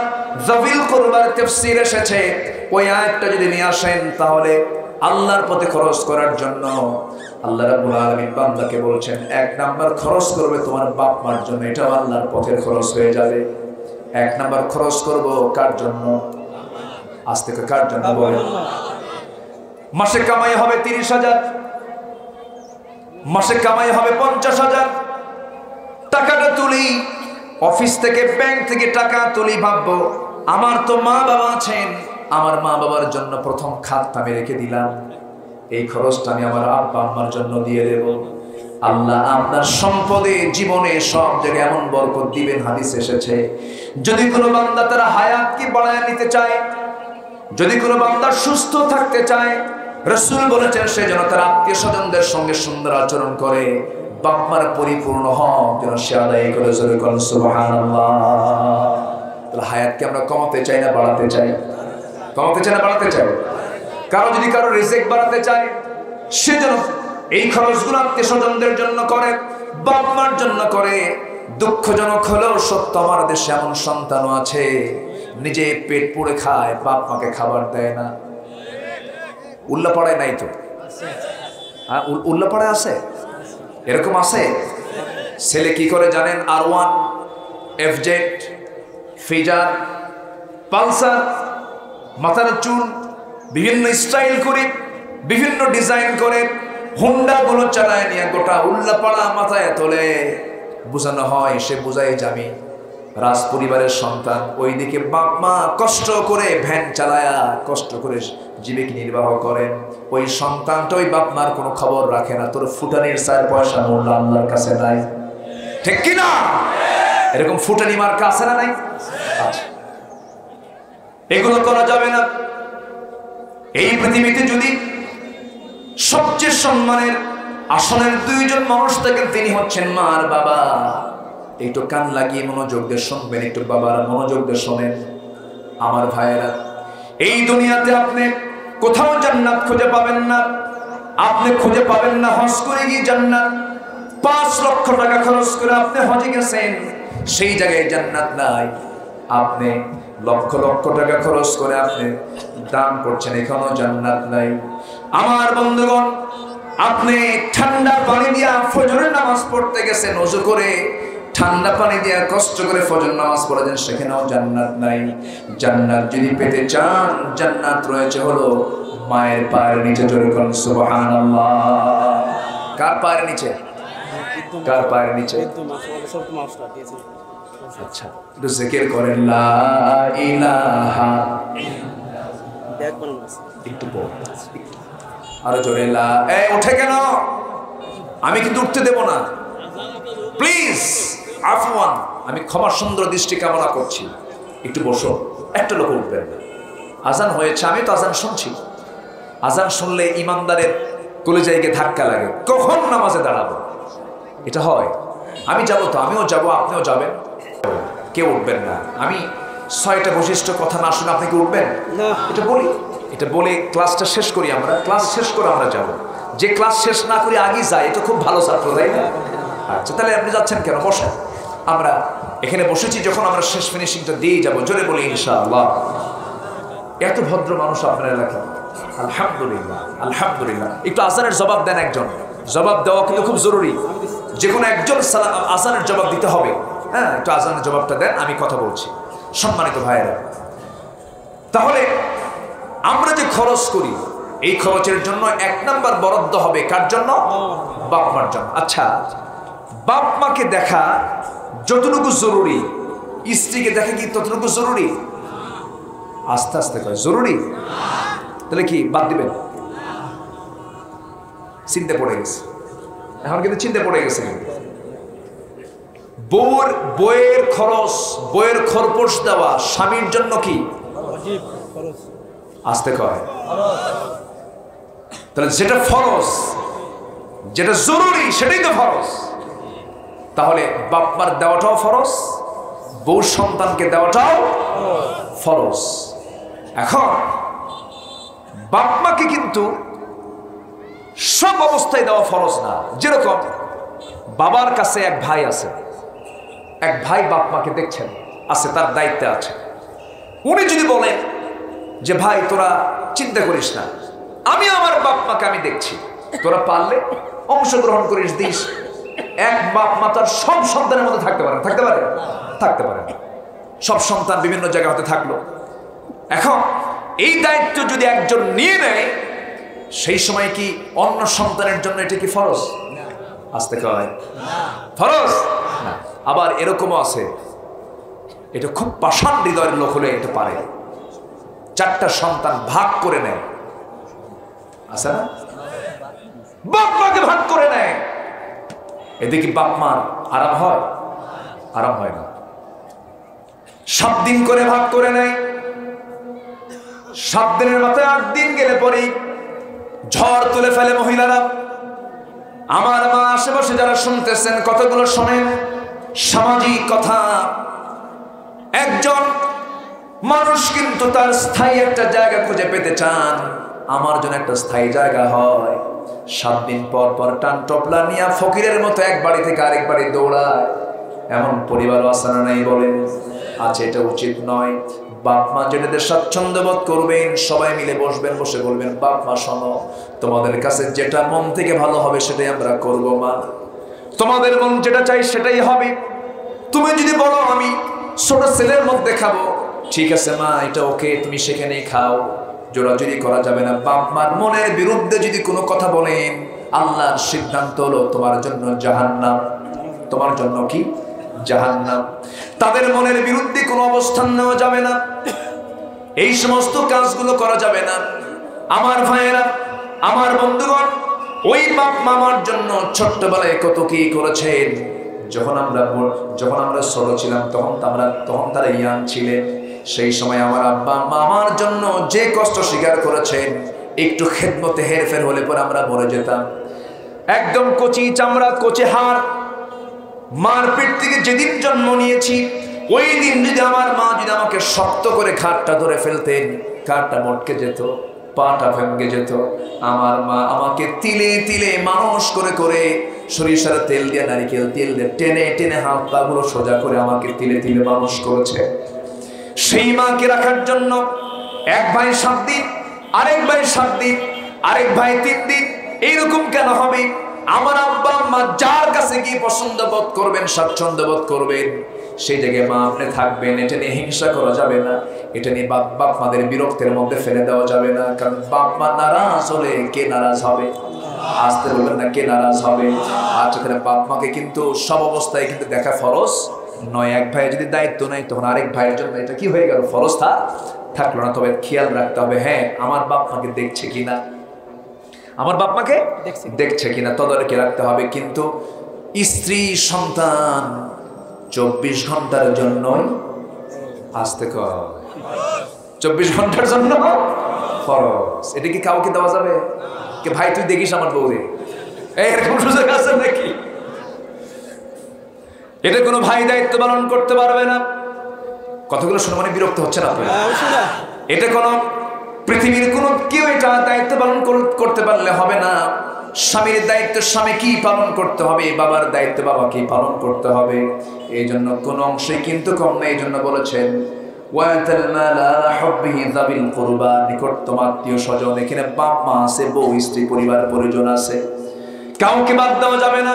যাবিল কুরবার তাফসীর এসেছে, ওই আয়াতটা যদি নিয়ে আসেন তাহলে আল্লাহর পথে খরচ করার জন্য আল্লাহ রাব্বুল আলামিন বান্দাকে বলছেন 1 নাম্বার খরচ করবে তোমার বাপ মার জন্য, এটাও আল্লাহর পথের খরচ হয়ে যাবে। 1 নাম্বার খরচ করব কার জন্য? আজ থেকে কার জন্য বলেন? মাসে কামাই হবে 30,000, মাসে কামাই হবে 50,000। টাকাটা তুলি অফিস থেকে, ব্যাংক থেকে টাকা তুলি, ভাববো আমার তো মা বাবা আছেন, আমার মা বাবার জন্য প্রথম খাতটা আমি রেখে দিলাম, এই খরচটা আমি আমার আব্বা আম্মার জন্য দিয়ে দেব। আল্লাহ আপনার সম্পদে জীবনে সব জায়গায় এমন বরকত দিবেন। হাদিস এসেছে, যদি কোনো বান্দা তার হায়াতকে বাড়ায় নিতে চায়, যদি কোনো বান্দা সুস্থ থাকতে চায়, রাসূল বলেছেন সে যেন তার আত্মীয় স্বজনদের সঙ্গে সুন্দর আচরণ করে, বাপ মার পরিপূর্ণ হক যেন সে আদায় করে জোরে বলেন সুবহানাল্লাহ। তাহলে হায়াতকে আমরা কমাতে চাই না বাড়াতে চাই? কমাতে চাই না বাড়াতে চাই? যদি কারো রিজিক বাড়াতে চায় সে যেন এই খরচগুলো আত্মীয় স্বজনদের জন্য করে, বাপ মার জন্য করে। দুঃখজনক হলেও সত্য, আমার দেশে এমন সন্তানও আছে নিজে পেট পুড়ে খায়, বাপ মাকে খাবার দেয় না। উল্লাপাড়ায় নাই তো? উল্লাপাড়ায় আছে, এরকম আছে। ছেলে কি করে জানেন? R1, FZ, ফিজার, পালসার, মাথার চুল বিভিন্ন স্টাইল করে, বিভিন্ন ডিজাইন করে হুন্ডা গুলো চালায় নিয়ে গোটা উল্লাপাড়া মাথায় তোলে। বোঝানো হয়, সে বোঝায় যে আমি রাজ পরিবারের সন্তান। ওইদিকে বাপ মা কষ্ট করে ভ্যান চালায়া কষ্ট করে জীবিকা নির্বাহ করেন। ওই সন্তানটা ওই বাপ মার কোনো খবর রাখে না। তোর ফুটানির 4 পয়সা মূল্য আল্লাহর কাছে নাই, ঠিক কি না? এরকম ফুটানি মার কাছে না নাই? আচ্ছা, এগুলো করা যাবে না। এই পৃথিবীতে যদি সবচেয়ে সম্মানের আসনের 2 জন মানুষ থাকেন, তিনি হচ্ছেন মা আর বাবা। একটু কান লাগিয়ে মনোযোগ দিয়ে শুনবেন, একটু বাবার মনোযোগ দিয়ে শোনেন। আমার ভাইয়েরা, এই দুনিয়াতে আপনি কোথাও জান্নাত খুঁজে পাবেন না। আপনি খুঁজে পাবেন না হজ করে গিয়ে জান্নাত। 5 লক্ষ টাকা খরচ করে আপনি হজে গেছেন, সেই জায়গায় জান্নাত নাই। আপনি লক্ষ লক্ষ টাকা খরচ করে আপনি দান করছেন, এখানেও জান্নাত নাই। আমার বন্ধুগণ, আপনি ঠান্ডা পানি দিয়া ফজরের নামাজ পড়তে গেছেন, ওযু করে ঠান্ডা পানি দিয়া কষ্ট করে ফজর নামাজ পড়েছেন, সেখানেও জান্নাত নাই। জান্নাত যদি পেতে চান, জান্নাত রয়েছে হলো মায়ের পায়ের নিচে। জোরে বলুন সুবহানাল্লাহ। কার পায়ের নিচে? কার পায়ের নিচে? আচ্ছা, একটু জিকির করেন লা ইলাহা। একটু বল, আরো জোরে লা। এই উঠে কেন? আমি কিন্তু উঠতে দেব না, প্লিজ। আফওয়ান, আমি ক্ষমা সুন্দর দৃষ্টি কামনা করছি। একটু বসো, একটা লোক উঠবেন না। আজান হয়েছে, আমি তো আজান শুনছি। আজান শুনলে ইমানদারের কলিজায় গিয়ে ধাক্কা লাগে, কখন নামাজে দাঁড়াবো। এটা হয়। আমি যাবো তো, আমিও যাবো, আপনিও যাবেন, কেউ উঠবেন না। আমি 6টা বৈশিষ্ট্য কথা না শুনে আপনি কি উঠবেন? এটা বলে ক্লাসটা শেষ করি। আমরা ক্লাস শেষ করে আমরা যাব। যে ক্লাস শেষ না করে আগে যায়, এটা খুব ভালো ছাত্র, তাই না? আচ্ছা, তাহলে আপনি যাচ্ছেন কেন? বসেন। আমরা এখানে বসেছি যখন, আমরা শেষ ফিনিশিংটা দিয়ে যাব। জোরে বলি ইনশাআল্লাহ। এত ভদ্র মানুষ আপনার এলাকায়, আলহামদুলিল্লাহ, আলহামদুলিল্লাহ। একটু আজানের জবাব দেন। একজন জবাব দেওয়া কিন্তু খুব জরুরি। যে কোনো একজন আজানের জবাব দিতে হবে। হ্যাঁ, একটু আজানের জবাবটা দেন, আমি কথা বলছি। সম্মানিত ভাইয়েরা, তাহলে আমরা যে খরচ করি, এই খরচের জন্য 1 নাম্বার বরাদ্দ হবে কার জন্য? বাপ মার জন্য। আচ্ছা, বাপ মাকে দেখা যতটুকু জরুরি, স্ত্রীকে দেখা কি ততটুকু জরুরি? আস্তে আস্তে কয় জরুরি। তাহলে কি বাদ দিবেন? চিন্তা পড়ে গেছে এখন, কিন্তু চিন্তা পড়ে গেছে। বইয়ের খরচ, বইয়ের খরপোশ দেওয়া স্বামীর জন্য কি? আসতে কয়। তাহলে যেটা ফরজ, যেটা জরুরি, সেটাই তো ফরজ। তাহলে বাপ মার দেওয়াটাও ফরজ, বউ সন্তানকে দেওয়াটাও ফরজ। এখন বাপ মাকে কিন্তু সব অবস্থায় দেওয়া ফরজ না। যেরকম বাবার কাছে এক ভাই আছে, এক ভাই বাপ মাকে দেখছেন, আছে, তার দায়িত্বে আছে। উনি যদি বলেন যে ভাই তোরা চিন্তা করিস না, আমি আমার বাপ মাকে আমি দেখছি, তোরা পারলে অংশগ্রহণ করিস, দিস। এক বাপ মা তার সব সন্তানের মধ্যে থাকতে পারে? থাকতে পারে? থাকতে পারে। সব সন্তান বিভিন্ন জায়গা হতে থাকলো। এখন এই দায়িত্ব যদি একজন নিয়ে নেয়, সেই সময় কি অন্য সন্তানের জন্য এটা কি ফরজ? আসতে কয় ফরজ না। আবার এরকমও আছে, এটা খুব পাষাণ হৃদয়ের লোক হলে এটা পারে, 4টা সন্তান ভাগ করে নেয়। আছে না? বাপ মাকে ভাগ করে নেয়। এদিকে বাপ মার আরাম হয়? আরাম হয় না। 7 দিন করে ভাগ করে নেয়। 7 দিনের মাথায় 8 দিন গেলে পরে ঝড় তুলে ফেলে মহিলারা। আমার মা আশেপাশে যারা শুনতেছেন কথাগুলো শোনেন, সামাজিক কথা। একজন মানুষ কিন্তু তার স্থায়ী একটা জায়গা খুঁজে পেতে চান। আমার জন্য একটা স্থায়ী জায়গা হয়, 7 দিন পর পর টান টপলা নিয়ে ফকিরের মতো এক বাড়ি থেকে আরেক বাড়ি দৌড়ায়, এমন পরিবারও আছে না নাই বলেন? আছে। এটা উচিত নয়। বাপ মা যেটাতে স্বাচ্ছন্দ্য বোধ করবেন, সবাই মিলে বসবেন, বসে বলবেন, বাপ মা শোনো, তোমাদের কাছে যেটা মন থেকে ভালো হবে সেটাই আমরা করবো মা। তোমাদের মন যেটা চাই সেটাই হবে। তুমি যদি বলো আমি ছোট ছেলের মধ্যে খাবো, ঠিক আছে মা, এটা ওকে, তুমি সেখানেই খাও। জোরাজুরি করা যাবে না। বাপ মার মনের বিরুদ্ধে যদি কোনো কথা বলেন, আল্লাহর সিদ্ধান্ত হলো তোমার জন্য জাহান্নাম। তোমার জন্য কি? জাহান্নাম। তাদের মনের বিরুদ্ধে কোনো অবস্থান নেওয়া যাবে না, এই সমস্ত কাজগুলো করা যাবে না। আমার ভাইয়েরা, আমার বন্ধুগণ, ওই বাপ মামার জন্য ছোট্টবেলায় কত কি করেছেন। যখন আমরা ছোট ছিলাম তখন তারা ইয়াং ছিলেন। সেই সময় আমার আব্বা মামার জন্য যে কষ্ট স্বীকার করেছেন, একটু খেদমতে হেরফের হলে পরে আমরা মরে যেতাম। একদম কচি চামড়া, কচি হাড়। মার পেট থেকে যেদিন জন্ম নিয়েছি, ওই দিন যদি আমার মা যদি আমাকে শক্ত করে ঘাটটা ধরে ফেলতেন, ঘাটটা মটকে যেত, পাটা ভেঙে যেত। আমার মা আমাকে তিলে তিলে মানুষ করে করে সরিষার তেল দিয়ে, নারিকেল তেল দিয়ে টেনে টেনে হাত পা গুলো সোজা করে আমাকে তিলে তিলে মানুষ করেছে। সেই মাকে রাখার জন্য এক ভাই 7 দিন, আরেক ভাই 7 দিন, আরেক ভাই 3 দিন। এইরকম কেন হবে? আমার আব্বা আম্মা যার কাছে গিয়ে পছন্দ বোধ করবেন, স্বাচ্ছন্দ্য বোধ করবেন, সেই জায়গায় মা আপনি থাকবেন। এটা নিয়ে হিংসা করা যাবে না, এটা নিয়ে বাপ মাদের বিরক্তের মধ্যে ফেলে দেওয়া যাবে না। কারণ বাপ মা নারাজ হলে কে নারাজ হবে? আসতে বলবেন না, কে নারাজ হবে? আচ্ছা, তাহলে বাপ মাকে কিন্তু সব অবস্থায় কিন্তু দেখা ফরজ নয়। এক ভাই যদি দায়িত্ব নেয়, তখন আরেক ভাইয়ের জন্য এটা কি হয়ে গেল? ফরজ থাকলো না। তবে খেয়াল রাখতে হবে, হ্যাঁ, আমার বাপ মাকে দেখছে কিনা, আমার বাপ মাকে দেখছে কিনা তদারকি রাখতে হবে। কিন্তু স্ত্রী সন্তান 24 ঘন্টার জন্য, আসতে কর, 24 ঘন্টার জন্য ফরজ। এটা কি কাউকে দেওয়া যাবে? কে ভাই তুই দেখিস আমার বউরে, এরকম সুযোগ আছে নাকি? এটা কোনো ভাই দায়িত্ব পালন করতে পারবে না। কথাগুলো শুনে মনে বিরক্ত হচ্ছে না আপনারা? এটা কোনো পৃথিবীর কোনো কেউ এটা দায়িত্ব পালন করতে পারলে হবে না। স্বামীর দায়িত্ব স্বামী কি পালন করতে হবে, বাবার দায়িত্ব বাবাকে পালন করতে হবে। এই জন্য কোন অংশে কিন্তু কম না। এই জন্য বলেছেন নিকটতম আত্মীয় স্বজন, এখানে বাপ মা আছে, বউ স্ত্রী পরিবার পরিজন আছে, কাউকে বাদ দেওয়া যাবে না।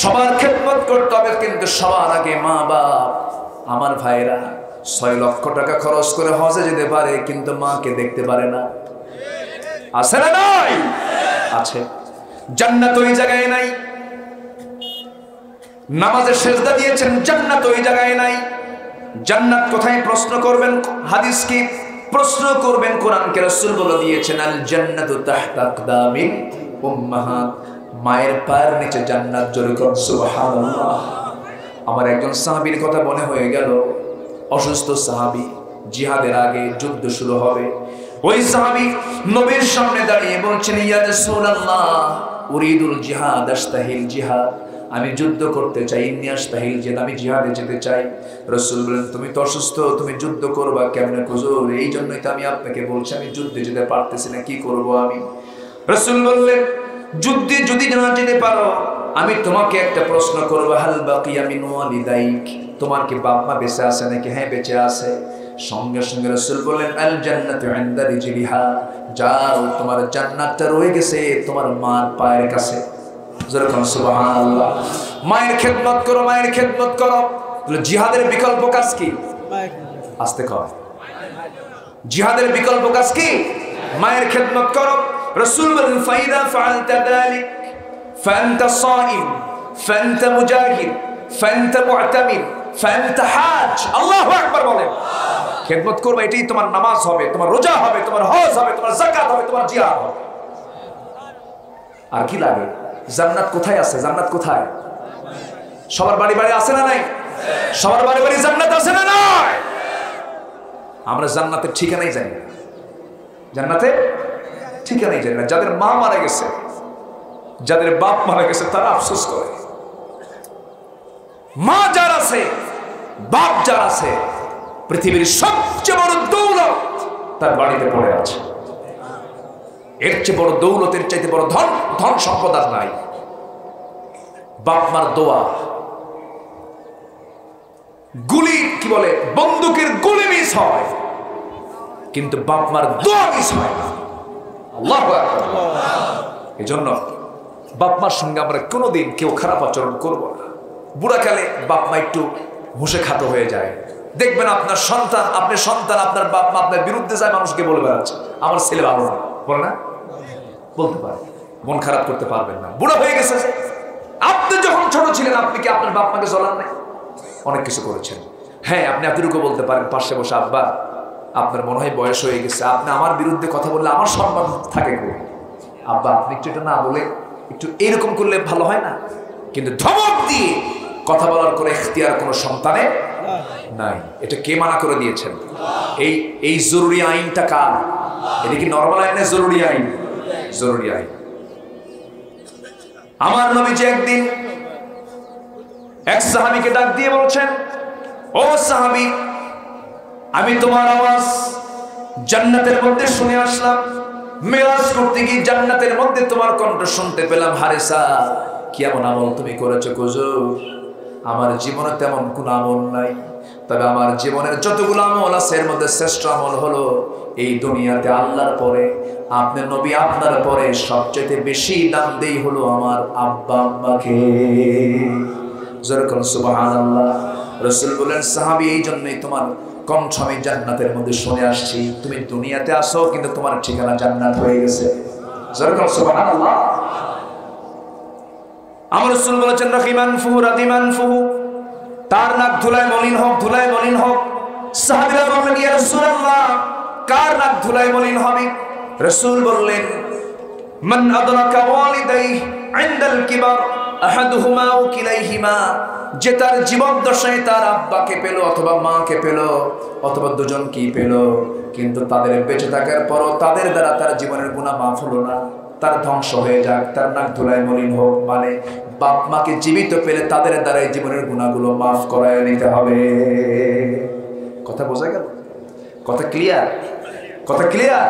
সবার খেদমত করতে হবে, কিন্তু সবার আগে মা বাপ। আমার ভাইরা 6 লক্ষ টাকা খরচ করে হজে যেতে পারে, কিন্তু মাকে দেখতে পারে না। আছে না? নাই? আছে। জান্নাত ওই জায়গায় নাই। নামাজে সেজদা দিয়েছেন, জান্নাত ওই জায়গায় নাই। জান্নাত কোথায়? প্রশ্ন করবেন হাদিস কি, প্রশ্ন করবেন কোরআনকে। রাসূল বলে দিয়েছেন, আল জান্নাতু তাহতা আকদামিল উম্মাহাত, মায়ের পায়ের নিচে জান্নাত। জোরে করুন সুবহানাল্লাহ। আমার একজন সাহাবীর কথা মনে হয়ে গেল, অসুস্থ সাহাবী, জিহাদের আগে যুদ্ধ শুরু হবে। ওই সাহাবী নবীর সামনে দাঁড়িয়ে বলছেন, ইয়া রাসূলুল্লাহ উরিদুল জিহাদ আস্তাহিল জিহাদ, আমি যুদ্ধ করতে চাই। ইন্নী আস্তাহিল জিহাদ, আমি জিহাদে যেতে চাই। রাসূল বলেন, তুমি তো অসুস্থ, তুমি যুদ্ধ করবা কেমনে? হুজুর, এই জন্যই তো আমি আপনাকে বলছি, আমি যুদ্ধে যেতে পারতেছি না, কি করব আমি? রাসূল বললেন, যুদ্ধে যদি না যেতে পারো, আমি তোমাকে একটা প্রশ্ন করব, হাল বাকিয়া মিন ওয়ালিদাইক, তোমার কি বাপ মা বেঁচে আছে নাকি? হ্যাঁ, বেঁচে আছে। সঙ্গে সঙ্গে রাসূল বলেন, আল জান্নাতু ইনদা রিজলিহা, যাও, তোমার জান্নাতটা রয়ে গেছে তোমার মার পায়ের কাছে। যেরকম সুবহানাল্লাহ। মায়ের খেদমত করো, মায়ের খেদমত করো। জিহাদের বিকল্প কাজ কি? আস্তে কর। জিহাদের বিকল্প কাজ কি? মায়ের খেদমত করো। রাসূল বলেন, ফাইদা ফাআলতা যালিক ফাআনতা সাইম ফাআনতা মুজাহিদ ফাআনতা মুআতামির ফাআনতা হাজ। আল্লাহু আকবার বলেন। খেদমত করবে, এটাই তোমার নামাজ হবে, তোমার রোজা হবে, তোমার হজ হবে, তোমার যাকাত হবে, তোমার জিহাদ হবে। আর কি লাগে? জান্নাত কোথায় আছে? জান্নাত কোথায়? সবার বাড়ি বাড়ি আছে না নাই? সবার বাড়ি বাড়ি জান্নাত আছে না নাই? আমরা জান্নাতের ঠিকানাই জানি না। জান্নাতের ঠিকানাই জানি না। যাদের মা মারা গেছে, যাদের বাপ মারা গেছে তারা আফসোস করে। মা যার আছে, বাপ যার আছে, পৃথিবীর সবচেয়ে বড় দৌলত তার বাড়িতে পড়ে আছে। এর চেয়ে বড় দৌলতের চাইতে বড় ধন সম্পদ আর নাই। বাপ মার দোয়া, গুলি কি বলে, বন্দুকের গুলি মিস হয়, কিন্তু বাপ মার দোয়া মিস হয় না। আল্লাহু আকবার। এজন্য বাপ মার সঙ্গে আমরা কোনোদিন কেউ খারাপ আচরণ করবো না। বুড়াকালে বাপ মা একটু হুঁশে খাটো হয়ে যায়, দেখবেন আপনার সন্তান আপনার বাপ মা আপনার বিরুদ্ধে যায়, মানুষকে বলে বেড়াচ্ছে আমার ছেলে ভালো না, বলে না, বলতে পারে, মন খারাপ করতে পারবেন না। বুড়া হয়ে গেছে, আপনি যখন ছোট ছিলেন আপনি কি আপনার বাপ মাকে চলান নাই? অনেক কিছু করেছেন। হ্যাঁ, আপনি এতটুকু বলতে পারেন পাশে বসে, আব্বা আপনার মনে হয় বয়স হয়ে গেছে, আপনি আমার বিরুদ্ধে কথা বললে আমার সম্মান থাকে গো, আব্বা আপনি একটু এটা না বলে একটু এরকম করলে ভালো হয় না। কিন্তু ধমক দিয়ে কথা বলার করে ইখতিয়ার কোনো সন্তানের নাই। এটা কে মানা করে দিয়েছেন? এই জরুরি আইনটা কার? এটা কি নরমাল আইন না জরুরি আইন? জরুরি আইন। আমার নবীজি একদিন এক সাহাবীকে ডাক দিয়ে বলছেন, ও সাহাবী, আমি তোমার আওয়াজ জান্নাতের মধ্যে শুনে আসলাম, মেরাজ করতে গিয়ে জান্নাতের মধ্যে তোমার কণ্ঠ শুনতে পেলাম। হারেসা, কি এমন আমল তুমি করেছো হুজুর? আমার জীবনে তেমন কোন আমল নাই, তবে আমার জীবনের যতগুলো আমল আছে এর মধ্যে শ্রেষ্ঠ আমল হলো এই দুনিয়াতে আল্লাহর পরে, আপনার নবী আপনার পরে সবচেয়ে বেশি দাম দেই হলো আমার আব্বা আম্মাকে। যেরকম সুবহানাল্লাহ। রাসূল বলেন, সাহাবী, এই জন্যই তোমার কণ্ঠ আমি জান্নাতের মধ্যে শুনে আসছি। তুমি দুনিয়াতে আসো কিন্তু তোমার ঠিকানা জান্নাত হয়ে গেছে। যেরকম সুবহানাল্লাহ। আমার রাসূল বলেছেন, রাহিমান ফুহু রাদিমান ফুহু, তার নাক ধুলায় মলিন হোক, ধুলায় মলিন হোক। সাহাবীরা বললেন, ইয়া রাসূলুল্লাহ, কার নাক ধুলায় মলিন হবে? রাসূল বললেন, মান আদরাকা ওয়ালিদাইহি ইনদাল কিবার আহাদুহুমা আও কিলাইহিমা, যে তার জীবদ্দশায় তার আব্বাকে পেল অথবা মাকে পেল অথবা দুজনকেই পেল, কিন্তু তাদের বেঁচে থাকার পরও তাদের দ্বারা তার জীবনের গুনাহ মাফ হলো না, তার ধ্বংস হয়ে যাক, তার নাক ধুলায় মলিন হোক। মানে বাপ মাকে জীবিত পেলে তাদের দ্বারাই জীবনের গুনাহগুলো মাফ করায় নিতে হবে। কথা বোঝা গেল? কথা ক্লিয়ার? কথা ক্লিয়ার?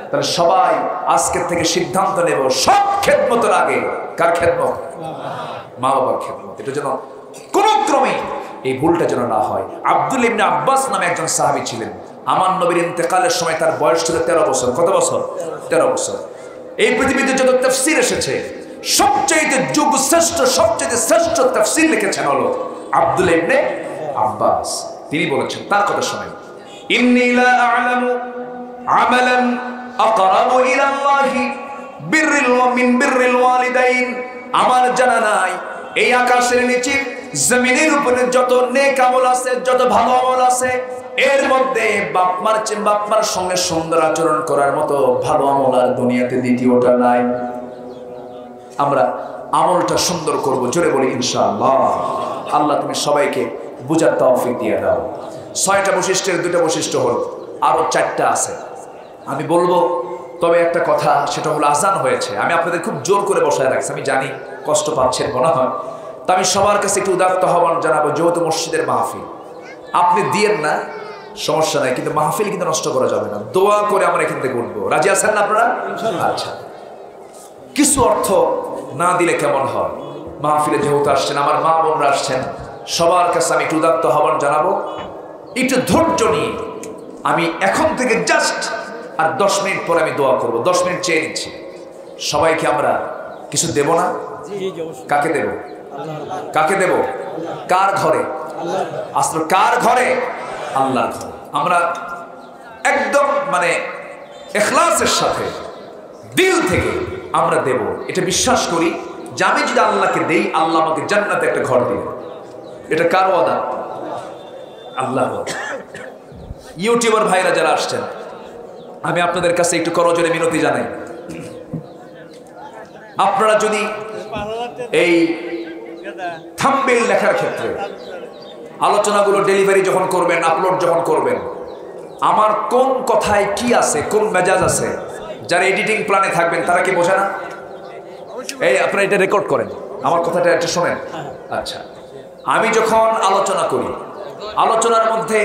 তাহলে সবাই আজকের থেকে সিদ্ধান্ত নেব, সব খেদমতের আগে কার খেদমত? মা বাবার খেদমত। এটা যেন কোন ক্রমে এই ভুলটা যেন না হয়। আব্দুল্লাহ ইবনে আব্বাস নামে একজন সাহাবী ছিলেন। আমার নবীর ইন্তেকালের সময় তার বয়স ছিল 13 বছর। কত বছর? 13 বছর। এই পৃথিবীতে যত তাফসীর এসেছে সবচেয়ে যুগশ্রেষ্ঠ, সবচেয়ে শ্রেষ্ঠ তাফসীর লিখেছেন হলো আব্দুল্লাহ ইবনে আব্বাস। তিনি বলেছেন, তার কথা শুনেন, ইন্নী লা আ'লামু আমালান আকরাবু ইলা আল্লাহি বিররিল ওয়ালিদাইন। আমার জানা নাই এই আকাশের নিচে জমিনের উপরে যত নেক আমল আছে, যত ভালো আমল আছে, এর মধ্যে বাপমার সঙ্গে সুন্দর আচরণ করার মতো ভালো আমল আর দুনিয়াতে দ্বিতীয়টা নাই। আমরা আমলটা সুন্দর করব, জোরে বলি ইনশাআল্লাহ। আল্লাহ তুমি সবাইকে বুঝার তৌফিক দিয়ে দাও। 6টা বৈশিষ্ট্যের 2টা বৈশিষ্ট্য হলো, আরো 4টা আছে আমি বলবো। তবে একটা কথা, সেটা হলো আজান হয়েছে, আমি আপনাদের খুব জোর করে বসায় রাখছি, আমি জানি কষ্ট পাচ্ছেন মনে হয়, তো আমি সবার কাছে একটু উদাত্ত আহ্বান জানাবো, যেহেতু মসজিদের মাহফিল, আপনি দিয়েন না সমস্যা নাই, কিন্তু মাহফিল কিন্তু নষ্ট করা যাবে না। দোয়া করে আমরা এখান থেকে উঠবো, রাজি আছেন না আপনারা? আচ্ছা, কিছু অর্থ না দিলে কেমন হয়? মাহফিলে যেহেতু আসছেন, আমার মা বোনরা আসছেন, সবার কাছে আমি একটু উদাত্ত আহ্বান জানাবো, একটু ধৈর্য নিয়ে আমি এখন থেকে জাস্ট আর 10 মিনিট পরে আমি দোয়া করব। 10 মিনিট চেয়ে নিচ্ছি। সবাইকে আমরা কিছু দেব না? কাকে দেব? কাকে দেব? কার ঘরে? আসলে কার ঘরে? আল্লাহর ঘরে। আমরা একদম মানে ইখলাসের সাথে দিল থেকে আমরা দেব, এটা বিশ্বাস করি যে আমি যদি আল্লাহকে দেই, আল্লাহ আমাকে জান্নাতে একটা ঘর দিবেন। এটা কার ওয়াদা? আল্লাহ। ইউটিউবার ভাইরা যারা আসছেন, আমি আপনাদের কাছে একটু করজোরে মিনতি জানাই, আপনারা যদি এই থাম্বনেল লেখার ক্ষেত্রে আলোচনাগুলো ডেলিভারি যখন করবেন, আপলোড যখন করবেন, আমার কোন কথায় কি আছে, কোন মেজাজ আছে, যারা এডিটিং প্ল্যানে থাকবেন তারা কি বোঝে না? এই আপনারা এটা রেকর্ড করেন, আমার কথাটা একটা শোনেন। আচ্ছা, আমি যখন আলোচনা করি, আলোচনার মধ্যে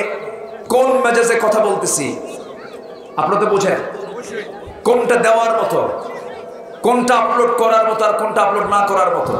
কোন মেজাজে কথা বলতেছি আপনারা তো বোঝেন, কোনটা দেওয়ার মতো, কোনটা আপলোড করার মতো আর কোনটা আপলোড না করার মতো।